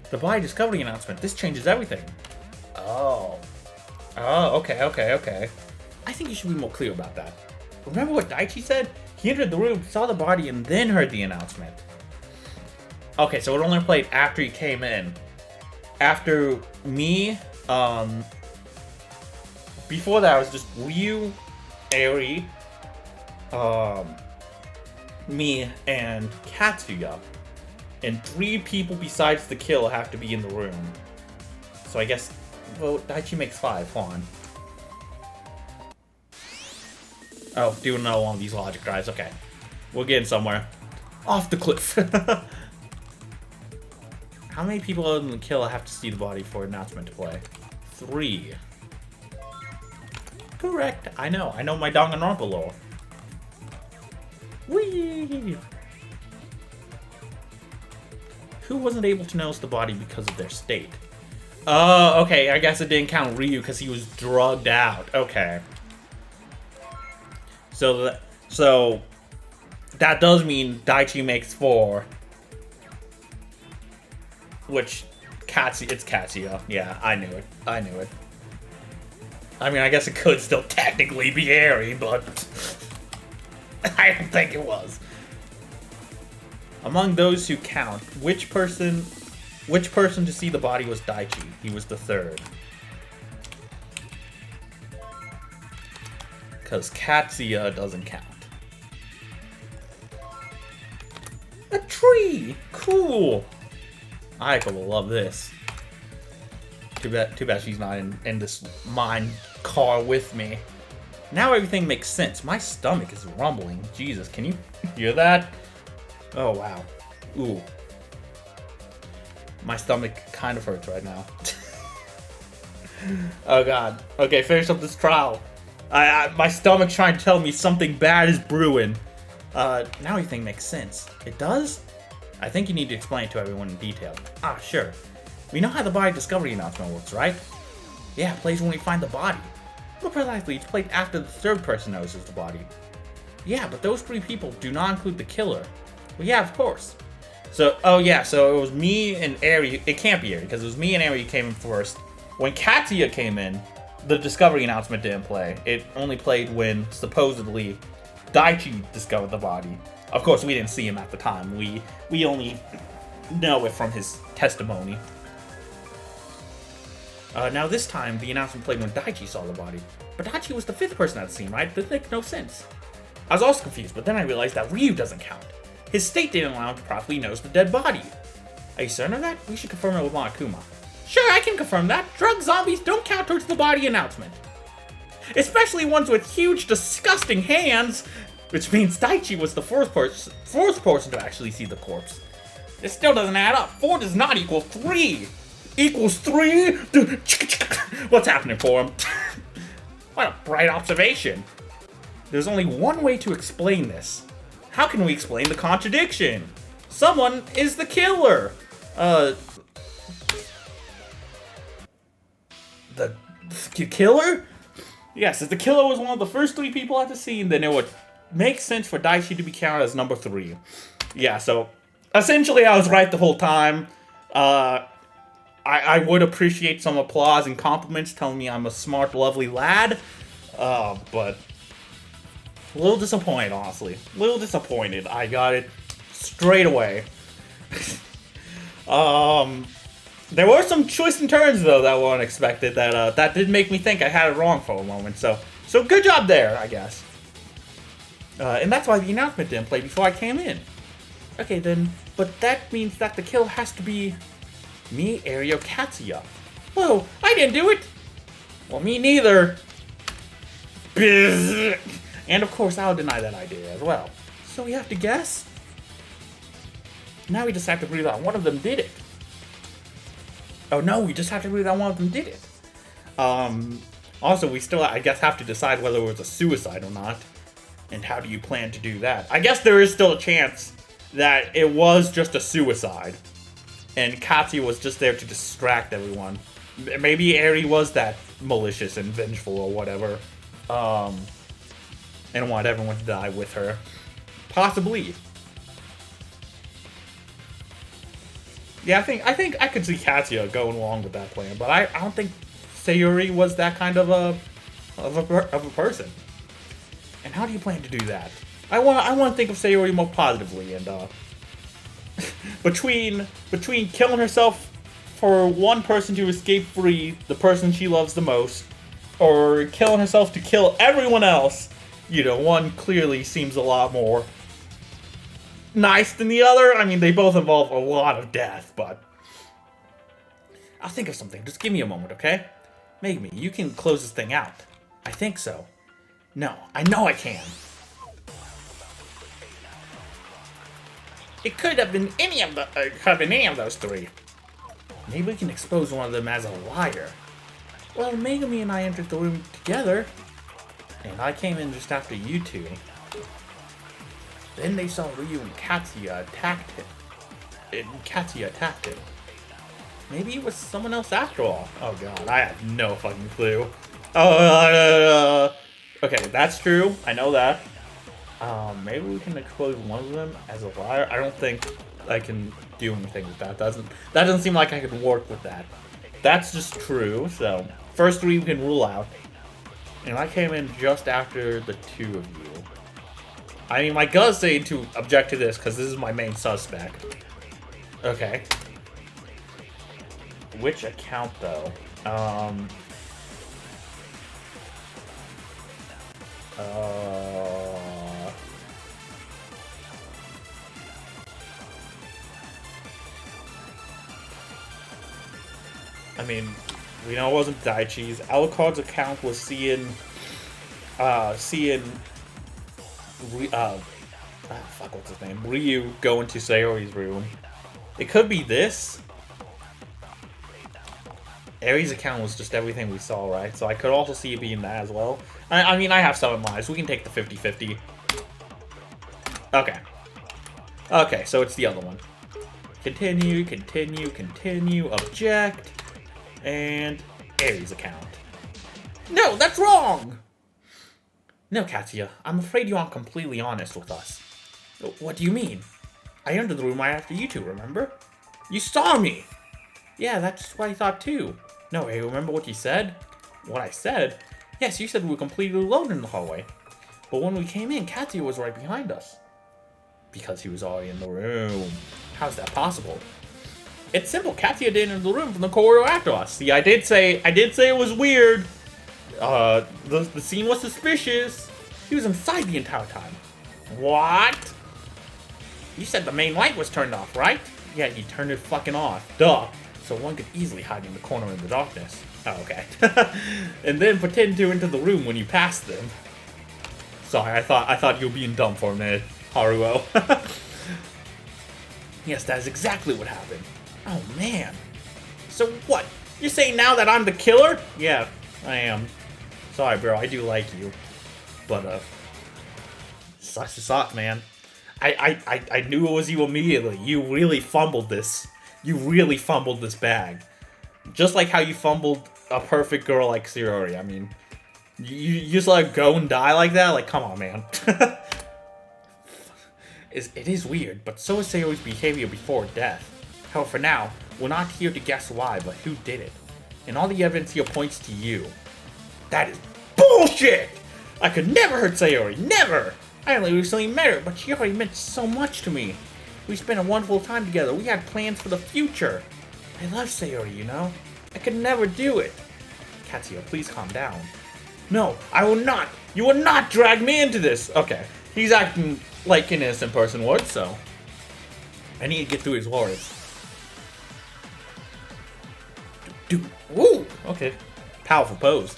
A: The body discovery announcement. This changes everything. Oh. Oh, okay. I think you should be more clear about that. Remember what Daichi said? He entered the room, saw the body, and then heard the announcement. Okay, so it only played after he came in. After me, before that, it was just Ryu, Eri, me, and Katsuya. And 3 people besides the kill have to be in the room. So I guess, well, Daichi makes 5. Hold on. Oh, doing another one of these logic drives. Okay. We're getting somewhere. Off the cliff. How many people other than the killer have to see the body for an announcement to play? 3. Correct. I know my Danganronpa lore. Whee! Who wasn't able to notice the body because of their state? Oh, okay. I guess it didn't count Ryu because he was drugged out. Okay. So that does mean Daichi makes 4. Which, it's Katsuya. Yeah, I knew it. I mean, I guess it could still technically be Eri, but I don't think it was. Among those who count, which person to see the body was Daichi? He was the 3rd. Because Katsuya doesn't count. A tree! Cool! Aiko will love this. Too bad she's not in this mine car with me. Now everything makes sense. My stomach is rumbling. Jesus, can you hear that? Oh, wow. Ooh. My stomach kind of hurts right now. Oh, God. Okay, finish up this trial. My stomach's trying to tell me something bad is brewing. Now everything makes sense. It does? I think you need to explain it to everyone in detail. Ah, sure. We know how the body discovery announcement works, right? Yeah, it plays when we find the body. More precisely, it's played after the 3rd person notices the body. Yeah, but those 3 people do not include the killer. Well, yeah, of course. So, oh yeah, so it was me and Eri. It can't be Eri, because it was me and Eri who came in first. When Katsuya came in, the discovery announcement didn't play. It only played when, supposedly, Daichi discovered the body. Of course, we didn't see him at the time. We only know it from his testimony. Now this time, the announcement played when Daichi saw the body. But Daichi was the 5th person at the scene, right? That makes no sense. I was also confused, but then I realized that Ryu doesn't count. His state didn't allow him to properly notice the dead body. Are you certain of that? We should confirm it with Monokuma. Sure, I can confirm that. Drug zombies don't count towards the body announcement. Especially ones with huge, disgusting hands, which means Daichi was the fourth person to actually see the corpse. It still doesn't add up. 4 does not equal 3. Equals 3? What's happening for him? What a bright observation. There's only one way to explain this. How can we explain the contradiction? Someone is the killer. The killer? Yes, if the killer was one of the first 3 people at the scene, then it would make sense for Daichi to be counted as number 3. Yeah, so essentially I was right the whole time. I would appreciate some applause and compliments telling me I'm a smart, lovely lad. But a little disappointed, honestly. A little disappointed. I got it straight away. There were some twists and turns, though, that were unexpected. That did make me think I had it wrong for a moment. So good job there, I guess. And that's why the announcement didn't play before I came in. Okay, then. But that means that the kill has to be me, Eri, or Katsuya. Whoa, I didn't do it! Well, me neither. And of course, I'll deny that idea as well. So we have to guess? Now we just have to agree that one of them did it. Oh no, we just have to agree that one of them did it. Also, we still, I guess, have to decide whether it was a suicide or not. And how do you plan to do that? I guess there is still a chance that it was just a suicide. And Katsuya was just there to distract everyone. Maybe Eri was that malicious and vengeful or whatever. And wanted everyone to die with her. Possibly. Yeah, I think I could see Katsuya going along with that plan, but I don't think Sayuri was that kind of a person. And how do you plan to do that? I want to think of Sayuri more positively, and between killing herself for one person to escape free, the person she loves the most, or killing herself to kill everyone else, you know, one clearly seems a lot more nice than the other. I mean, they both involve a lot of death, but I'll think of something. Just give me a moment, okay? Megumi, you can close this thing out. I think so. No, I know I can. It could have been any of those 3. Maybe we can expose one of them as a liar. Well, Megumi and I entered the room together, and I came in just after you 2. Then they saw Ryu and Katsuya attacked him. Maybe it was someone else after all. Oh god, I have no fucking clue. Okay, that's true. I know that. Maybe we can expose one of them as a liar. I don't think I can do anything with that. That doesn't seem like I can work with that. That's just true. So first 3 we can rule out. And I came in just after the 2 of you. I mean, my gut's saying to object to this because this is my main suspect. Okay. Which account though? I mean, we know it wasn't Daichi's. Alucard's account was seeing what's his name? Ryu go into Sayori's room. It could be this. Eri's account was just everything we saw, right? So I could also see it being that as well. I mean, I have some in mind, so we can take the 50-50. Okay. Okay, so it's the other one. Continue, object, and Eri's account. No, that's wrong! No, Katsuya, I'm afraid you aren't completely honest with us. What do you mean? I entered the room right after you 2, remember? You saw me! Yeah, that's what I thought too. No, hey, remember what you said? What I said? Yes, you said we were completely alone in the hallway. But when we came in, Katsuya was right behind us. Because he was already in the room. How's that possible? It's simple. Katsuya didn't enter the room from the corridor after us. See, I did say it was weird. The scene was suspicious. He was inside the entire time. What? You said the main light was turned off, right? Yeah, he turned it fucking off. Duh. So one could easily hide in the corner in the darkness. Oh, okay. And then pretend to enter the room when you passed them. Sorry, I thought you were being dumb for a minute, Haruo. Yes, that is exactly what happened. Oh, man. So what? You're saying now that I'm the killer? Yeah, I am. Sorry, bro, I do like you. But, sucks to suck, man. I knew it was you immediately. You really fumbled this. You really fumbled this bag. Just like how you fumbled a perfect girl like Sayori. I mean, you just let her go and die like that? Like, come on, man. It is weird, but so is Sayori's behavior before death. However, for now, we're not here to guess why, but who did it. And all the evidence here points to you. That is bullshit! I could never hurt Sayori, never! I only recently met her, but she already meant so much to me. We spent a wonderful time together. We had plans for the future. I love Sayori, you know? I could never do it. Katsuya, please calm down. No, I will not. You will not drag me into this. Okay, he's acting like an innocent person would, so I need to get through his words. Dude, woo! Okay, powerful pose.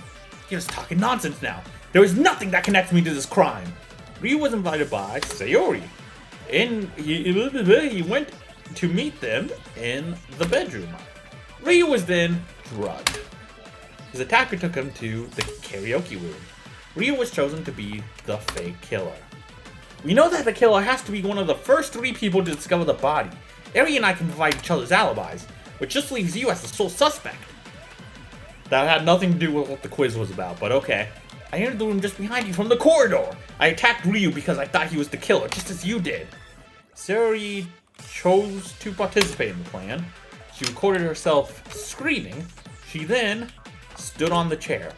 A: You're just talking nonsense now. There is nothing that connects me to this crime. Ryu was invited by Sayori, and he went to meet them in the bedroom. Ryu was then drugged. His attacker took him to the karaoke room. Ryu was chosen to be the fake killer. We know that the killer has to be one of the first 3 people to discover the body. Eri and I can provide each other's alibis, which just leaves you as the sole suspect. That had nothing to do with what the quiz was about, but okay. I entered the room just behind you from the corridor. I attacked Ryu because I thought he was the killer, just as you did. Sayori chose to participate in the plan. She recorded herself screaming. She then stood on the chair.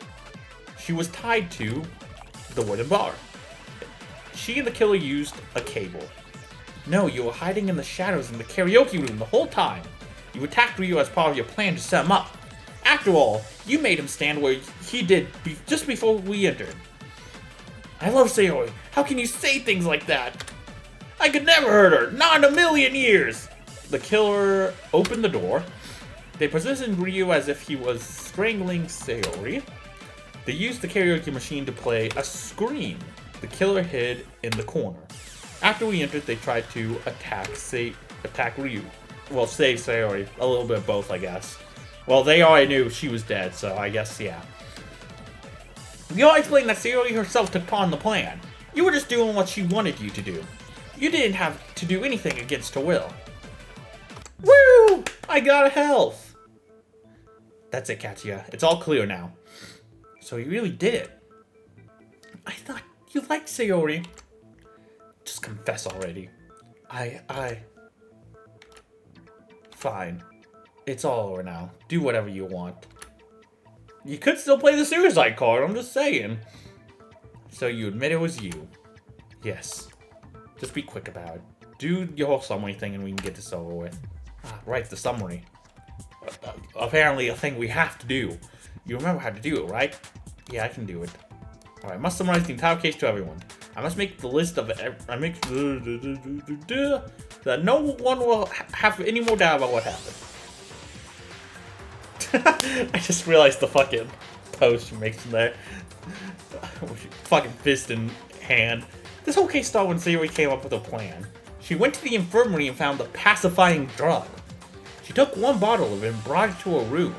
A: She was tied to the wooden bar. She and the killer used a cable. No, you were hiding in the shadows in the karaoke room the whole time. You attacked Ryu as part of your plan to set him up. After all, you made him stand where he did just before we entered. I love Sayori. How can you say things like that? I could never hurt her. Not in a million years. The killer opened the door. They positioned Ryu as if he was strangling Sayori. They used the karaoke machine to play a scream. The killer hid in the corner. After we entered, they tried to attack Ryu. Well, save Sayori. A little bit of both, I guess. Well, they already knew she was dead, so I guess, yeah. You all explained that Sayori herself took part in the plan. You were just doing what she wanted you to do. You didn't have to do anything against her will. Woo! I got a health! That's it, Katsuya. It's all clear now. So you really did it. I thought you liked Sayori. Just confess already. Fine. It's all over now. Do whatever you want. You could still play the suicide card, I'm just saying. So you admit it was you. Yes. Just be quick about it. Do your whole summary thing and we can get this over with. Right, the summary. Apparently a thing we have to do. You remember how to do it, right? Yeah, I can do it. Alright, I must summarize the entire case to everyone. I must make the list of that no one will have any more doubt about what happened. I just realized the fucking pose she makes in there. Fucking fist in hand. This whole case started when Sayori came up with a plan. She went to the infirmary and found the pacifying drug. She took one bottle of it and brought it to her room.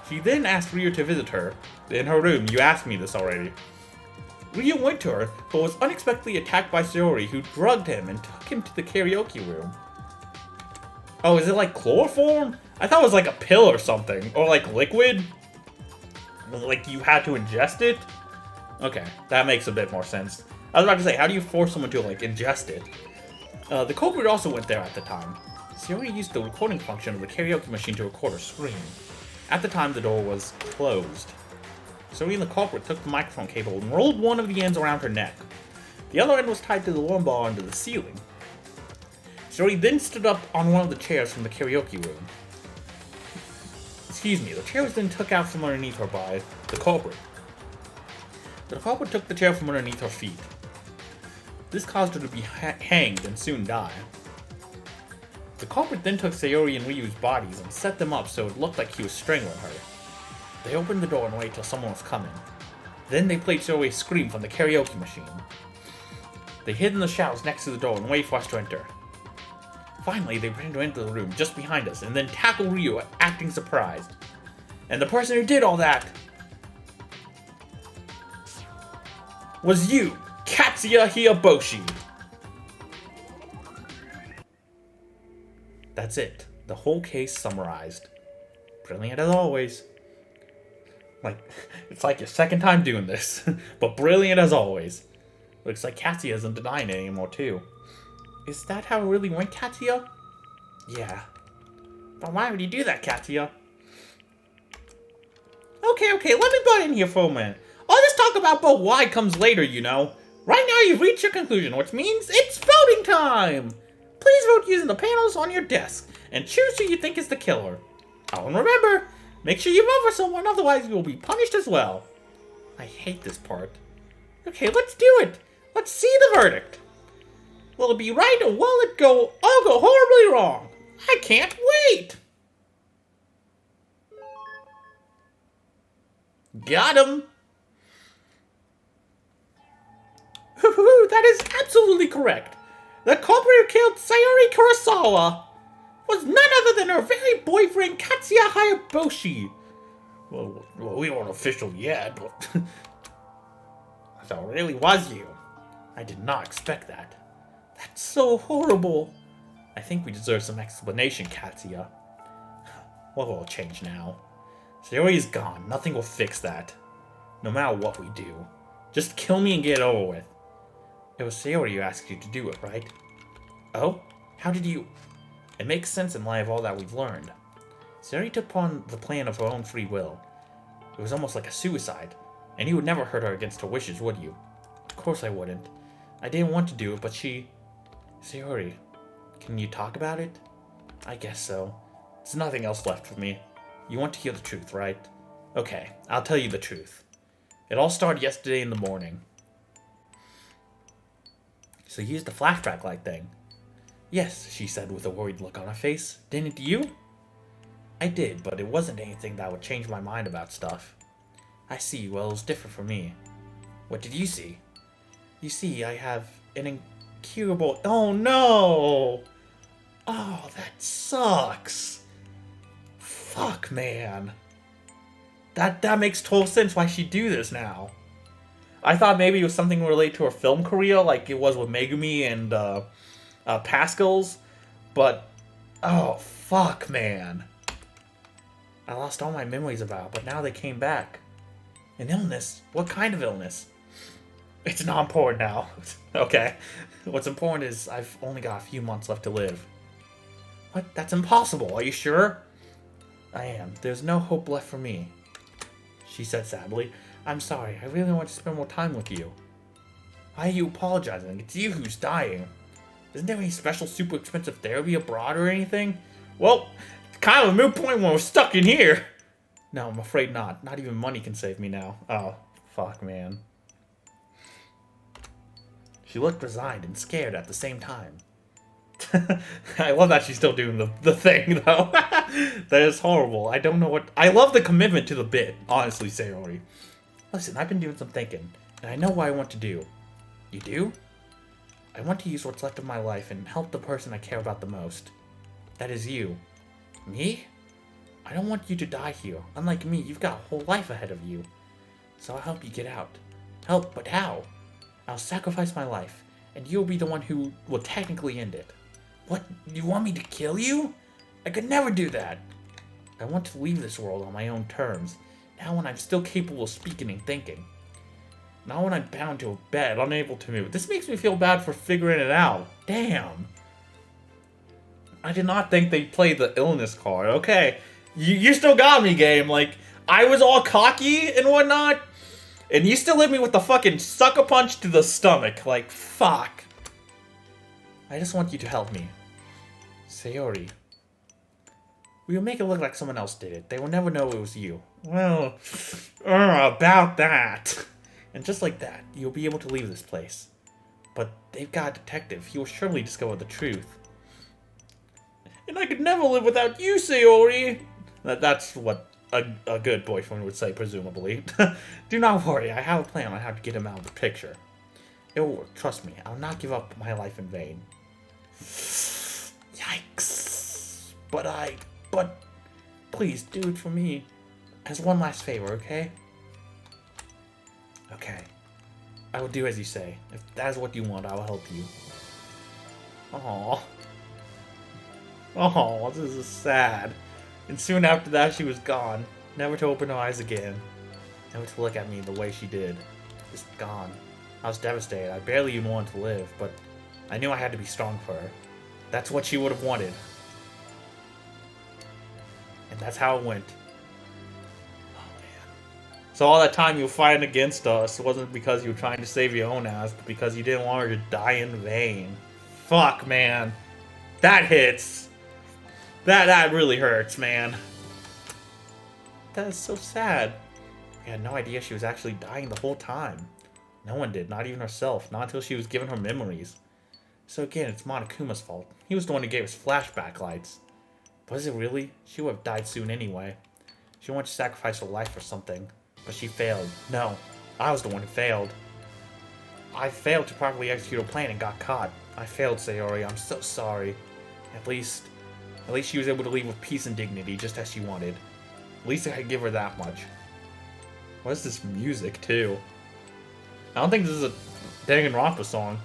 A: She then asked Ryu to visit her. In her room, you asked me this already. Ryu went to her, but was unexpectedly attacked by Sayori, who drugged him and took him to the karaoke room. Oh, is it like chloroform? I thought it was like a pill or something. Or like liquid. Like you had to ingest it? Okay, that makes a bit more sense. I was about to say, how do you force someone to like ingest it? The culprit also went there at the time. Sayori used the recording function of the karaoke machine to record her scream. At the time, the door was closed. Sayori, the culprit, took the microphone cable and rolled one of the ends around her neck. The other end was tied to the lumbar under the ceiling. Sayori then stood up on one of the chairs from the karaoke room. The chair was then took out from underneath her by the culprit. The culprit took the chair from underneath her feet. This caused her to be hanged and soon die. The culprit then took Sayori and Ryu's bodies and set them up so it looked like he was strangling her. They opened the door and waited till someone was coming. Then they played Sayori's scream from the karaoke machine. They hid in the shadows next to the door and waited for us to enter. Finally, they ran into the room just behind us and then tackled Ryu, acting surprised. And the person who did all that was you, Katsuya Hiyaboshi. That's it. The whole case summarized. Brilliant as always. It's like your second time doing this, but brilliant as always. Looks like Katsuya isn't denying it anymore, too. Is that how it really went, Katsuya? Yeah. But why would you do that, Katsuya? Okay, let me butt in here for a minute. All this talk about but why comes later, you know. Right now you've reached your conclusion, which means it's voting time! Please vote using the panels on your desk, and choose who you think is the killer. Oh, and remember, make sure you vote for someone, otherwise you will be punished as well. I hate this part. Okay, let's do it! Let's see the verdict! Will it be right or will it all go horribly wrong? I can't wait! Got him! That is absolutely correct. The culprit who killed Sayori Kurosawa was none other than her very boyfriend Katsuya Hayaboshi. Well, we weren't official yet, but so it really was you. I did not expect that. That's so horrible. I think we deserve some explanation, Katsuya. What will change now? Sayori's gone. Nothing will fix that. No matter what we do. Just kill me and get it over with. It was Sayori who asked you to do it, right? Oh? How did you... It makes sense in light of all that we've learned. Sayori took upon the plan of her own free will. It was almost like a suicide. And you would never hurt her against her wishes, would you? Of course I wouldn't. I didn't want to do it, but she... Sayori, can you talk about it? I guess so. There's nothing else left for me. You want to hear the truth, right? Okay, I'll tell you the truth. It all started yesterday in the morning. So you used the flashback light thing? Yes, she said with a worried look on her face. Didn't you? I did, but it wasn't anything that would change my mind about stuff. I see, well, it was different for me. What did you see? You see, I have an incurable... Oh, no! Oh, that sucks. Fuck, man. That makes total sense why she'd do this now. I thought maybe it was something related to her film career, like it was with Megumi and Pascal's, but oh fuck, man. I lost all my memories about it, but now they came back. An illness? What kind of illness? It's not important now. Okay. What's important is I've only got a few months left to live. What? That's impossible. Are you sure? I am. There's no hope left for me. She said sadly. I'm sorry. I really want to spend more time with you. Why are you apologizing? It's you who's dying. Isn't there any special super expensive therapy abroad or anything? Well, it's kind of a moot point when we're stuck in here. No, I'm afraid not. Not even money can save me now. Oh, fuck, man. She looked resigned and scared at the same time. I love that she's still doing the thing, though. That is horrible. I don't know what... I love the commitment to the bit, honestly, Sayori. Listen, I've been doing some thinking, and I know what I want to do. You do? I want to use what's left of my life and help the person I care about the most. That is you. Me? I don't want you to die here. Unlike me, you've got a whole life ahead of you. So I'll help you get out. Help, but how? I'll sacrifice my life, and you'll be the one who will technically end it. What? You want me to kill you? I could never do that. I want to leave this world on my own terms, now when I'm still capable of speaking and thinking. Not when I'm bound to a bed, unable to move. This makes me feel bad for figuring it out. Damn. I did not think they'd play the illness card. Okay, You still got me, game. Like, I was all cocky and whatnot, and you still hit me with the fucking sucker punch to the stomach. Like, fuck. I just want you to help me. Sayori. We'll make it look like someone else did it. They will never know it was you. Well, about that. And just like that, you'll be able to leave this place. But they've got a detective. He will surely discover the truth. And I could never live without you, Sayori! That's what a good boyfriend would say, presumably. Do not worry, I have a plan on how to get him out of the picture. It will work, trust me. I'll not give up my life in vain. Yikes. But please, do it for me. As one last favor, okay? Okay. I will do as you say. If that is what you want, I will help you. Aww. Oh, this is sad. And soon after that, she was gone. Never to open her eyes again. Never to look at me the way she did. Just gone. I was devastated. I barely even wanted to live, but I knew I had to be strong for her. That's what she would have wanted. And that's how it went. Oh, man. So all that time you were fighting against us wasn't because you were trying to save your own ass, but because you didn't want her to die in vain. Fuck, man. That hits. That really hurts, man. That is so sad. I had no idea she was actually dying the whole time. No one did, not even herself, not until she was given her memories. So again, it's Monokuma's fault. He was the one who gave us flashback lights. Was it really? She would have died soon anyway. She wanted to sacrifice her life for something, but she failed. No, I was the one who failed. I failed to properly execute her plan and got caught. I failed, Sayori. I'm so sorry. At least she was able to leave with peace and dignity, just as she wanted. At least I could give her that much. What is this music, too? I don't think this is a Danganronpa song.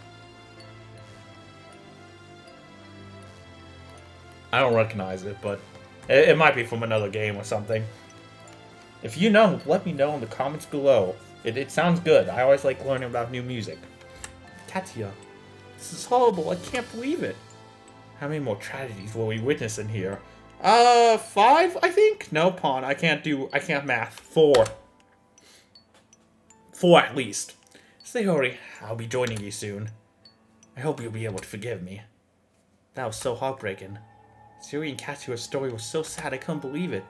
A: I don't recognize it, but it might be from another game or something. If you know, let me know in the comments below. It sounds good. I always like learning about new music. Katsuya, this is horrible. I can't believe it. How many more tragedies will we witness in here? 5, I think? No, Pawn. I can't math. 4. 4 at least. Sayori, I'll be joining you soon. I hope you'll be able to forgive me. That was so heartbreaking. Sayori and Katsuya's story was so sad I couldn't believe it.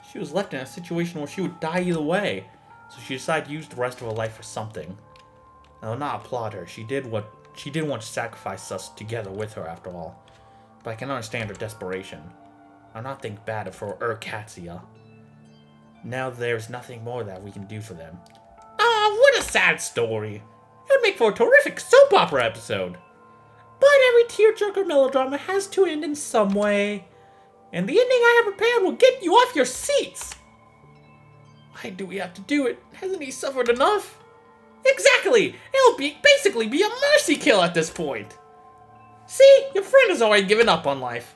A: She was left in a situation where she would die either way, so she decided to use the rest of her life for something. I will not applaud her. She did want to sacrifice us together with her after all. But I can understand her desperation. I'll not think bad of her or Katsuya. Now there's nothing more that we can do for them. Ah, what a sad story. It would make for a terrific soap opera episode. But every tearjerker melodrama has to end in some way. And the ending I have prepared will get you off your seats. Why do we have to do it? Hasn't he suffered enough? Exactly! It'll basically be a mercy kill at this point. See? Your friend has already given up on life.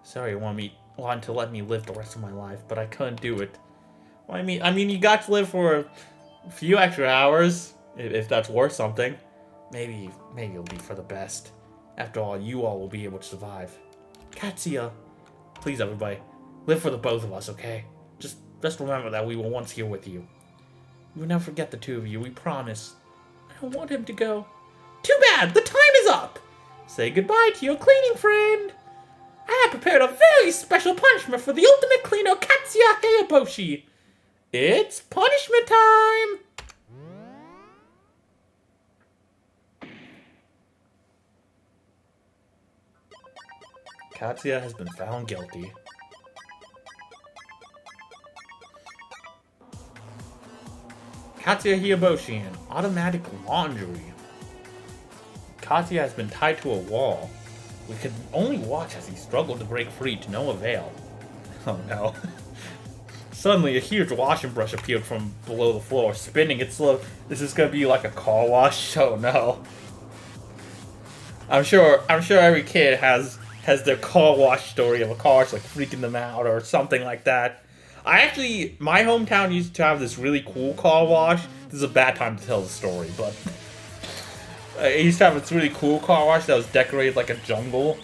A: Sorry, you wanted to let me live the rest of my life, but I couldn't do it. Well, I mean, you got to live for a few extra hours, if that's worth something. Maybe it'll be for the best. After all, you all will be able to survive. Katsuya, please, everybody, live for the both of us, okay? Just remember that we were once here with you. We will never forget the two of you, we promise. I don't want him to go. Too bad, the time is up. Say goodbye to your cleaning friend. I have prepared a very special punishment for the ultimate cleaner, Katsuya Hayaboshi. It's punishment time! Katsuya has been found guilty. Katsuya Hayaboshi in automatic laundry. Katsuya has been tied to a wall. We could only watch as he struggled to break free to no avail. Oh no. Suddenly, a huge washing brush appeared from below the floor, spinning it slow. This is gonna be like a car wash? Oh no. I'm sure every kid has their car wash story of a car like freaking them out or something like that. My hometown used to have this really cool car wash. This is a bad time to tell the story, but it used to have this really cool car wash that was decorated like a jungle.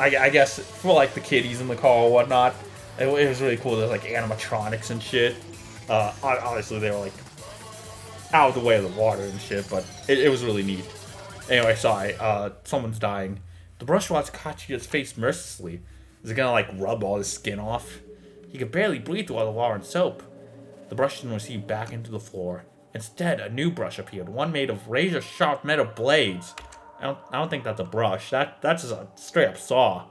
A: I guess for like the kiddies in the car or whatnot, it was really cool. There's like animatronics and shit. Obviously they were like out of the way of the water and shit, but it was really neat. Anyway, sorry. Someone's dying. The brush swats Katsuya's face mercilessly. Is it gonna like rub all his skin off? He could barely breathe through all the water and soap. The brush didn't recede back into the floor. Instead, a new brush appeared, one made of razor-sharp metal blades. I don't think that's a brush. That's just a straight-up saw.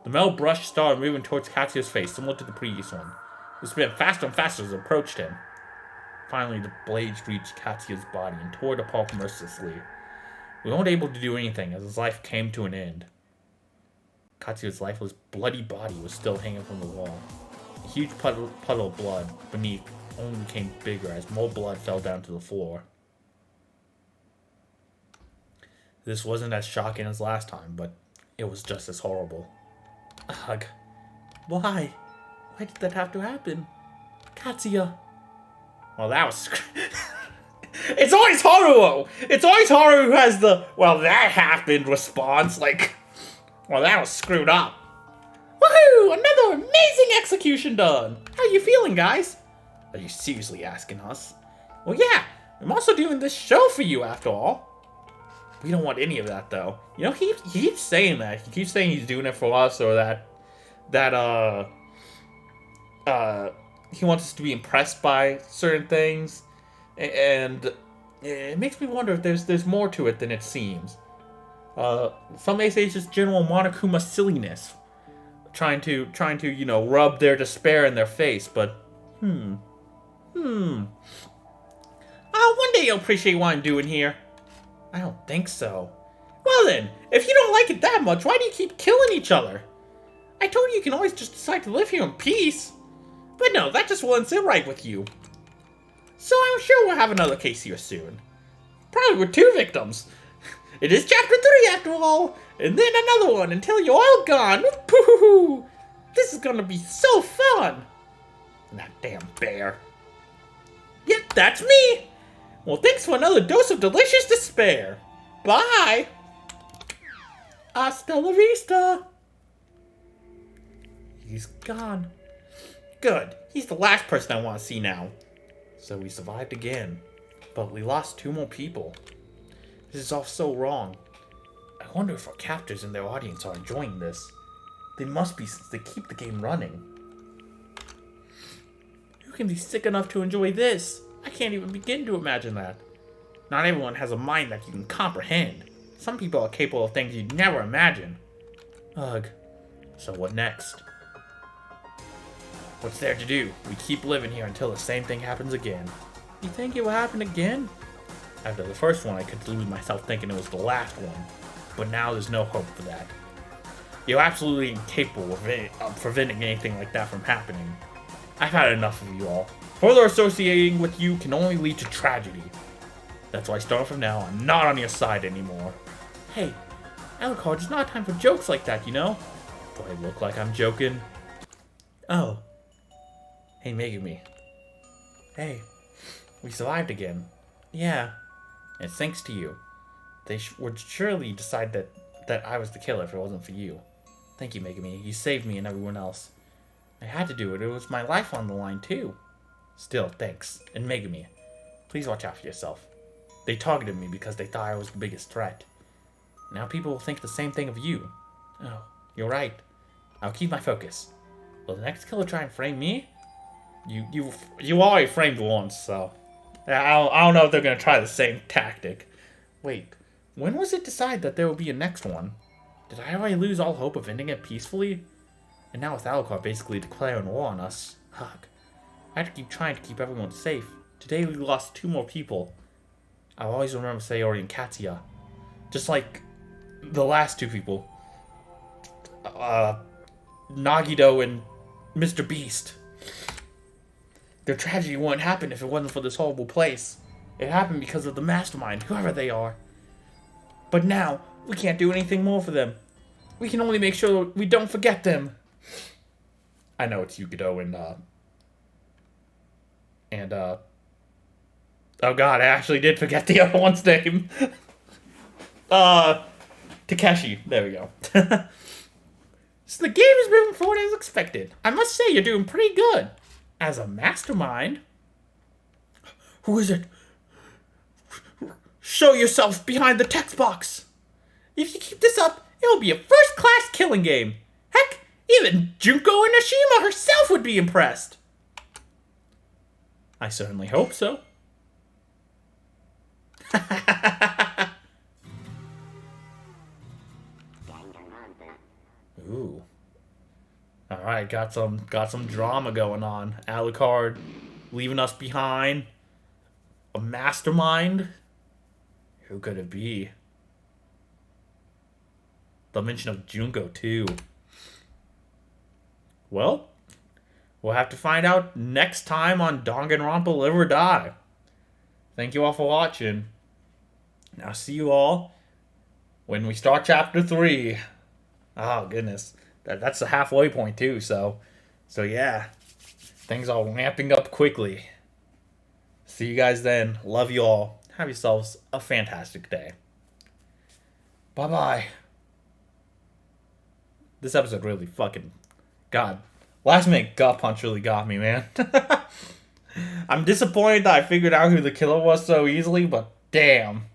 A: The metal brush started moving towards Katsuya's face, similar to the previous one. It spin faster and faster as it approached him. Finally, the blades reached Katsuya's body and tore it apart mercilessly. We weren't able to do anything as his life came to an end. Katsuya's lifeless, bloody body was still hanging from the wall. A huge puddle of blood beneath only became bigger as more blood fell down to the floor. This wasn't as shocking as last time, but it was just as horrible. Ugh. Why? Why did that have to happen? Katsuya. Well, that was... It's always Haruo! It's always Haru who has the, well, that happened response. Like, well, that was screwed up. Woohoo! Another amazing execution done! How you feeling, guys? Are you seriously asking us? Well, yeah, I'm also doing this show for you, after all. We don't want any of that, though. You know, he keeps saying that. He keeps saying he's doing it for us, or that he wants us to be impressed by certain things. And it makes me wonder if there's more to it than it seems. Some may say it's just general Monokuma silliness. Trying to, you know, rub their despair in their face, but one day you'll appreciate what I'm doing here. I don't think so. Well then, if you don't like it that much, why do you keep killing each other? I told you can always just decide to live here in peace. But no, that just wouldn't sit right with you. So I'm sure we'll have another case here soon. Probably with 2 victims. It is chapter 3 after all, and then another one until you're all gone. Pooh! This is gonna be so fun. And that damn bear. Yep, that's me. Well, thanks for another dose of delicious despair. Bye. Hasta la vista. He's gone. Good. He's the last person I want to see now. So we survived again. But we lost 2 more people. This is all so wrong. I wonder if our captors and their audience are enjoying this. They must be, since they keep the game running. Who can be sick enough to enjoy this? I can't even begin to imagine that. Not everyone has a mind that you can comprehend. Some people are capable of things you'd never imagine. Ugh. So what next? What's there to do? We keep living here until the same thing happens again. You think it will happen again? After the first one, I could delude myself thinking it was the last one. But now there's no hope for that. You're absolutely incapable of preventing anything like that from happening. I've had enough of you all. Further associating with you can only lead to tragedy. That's why starting from now, I'm not on your side anymore. Hey, Alucard, it's not time for jokes like that, you know? Do I look like I'm joking? Oh. Hey, Megumi. Hey, we survived again. Yeah, and thanks to you. They would surely decide that I was the killer if it wasn't for you. Thank you, Megumi. You saved me and everyone else. I had to do it. It was my life on the line, too. Still, thanks. And Megumi, please watch out for yourself. They targeted me because they thought I was the biggest threat. Now people will think the same thing of you. Oh, you're right. I'll keep my focus. Will the next killer try and frame me? You already framed once, so... I don't know if they're going to try the same tactic. Wait, when was it decided that there will be a next one? Did I already lose all hope of ending it peacefully? And now with Alucard basically declaring war on us. Ugh. I have to keep trying to keep everyone safe. Today we lost 2 more people. I'll always remember Sayori and Katsuya. Just like the last 2 people. Nagito and Mr. Beast. Their tragedy wouldn't happen if it wasn't for this horrible place. It happened because of the mastermind, whoever they are. But now, we can't do anything more for them. We can only make sure we don't forget them. I know it's Yukito and oh god, I actually did forget the other one's name. Takeshi, there we go. So the game is moving forward as expected. I must say you're doing pretty good. As a mastermind. Who is it? Show yourself behind the text box. If you keep this up, it'll be a first-class killing game. Heck, even Junko Inoshima herself would be impressed. I certainly hope so. Ooh. Alright, got some drama going on. Alucard leaving us behind. A mastermind? Who could it be? The mention of Junko too. Well, we'll have to find out next time on Danganronpa Live or Die. Thank you all for watching. I'll see you all when we start chapter 3. Oh goodness. That's the halfway point too, so yeah. Things are ramping up quickly. See you guys then. Love you all. Have yourselves a fantastic day. Bye-bye. This episode really fucking... God. Last minute gut punch really got me, man. I'm disappointed that I figured out who the killer was so easily, but damn.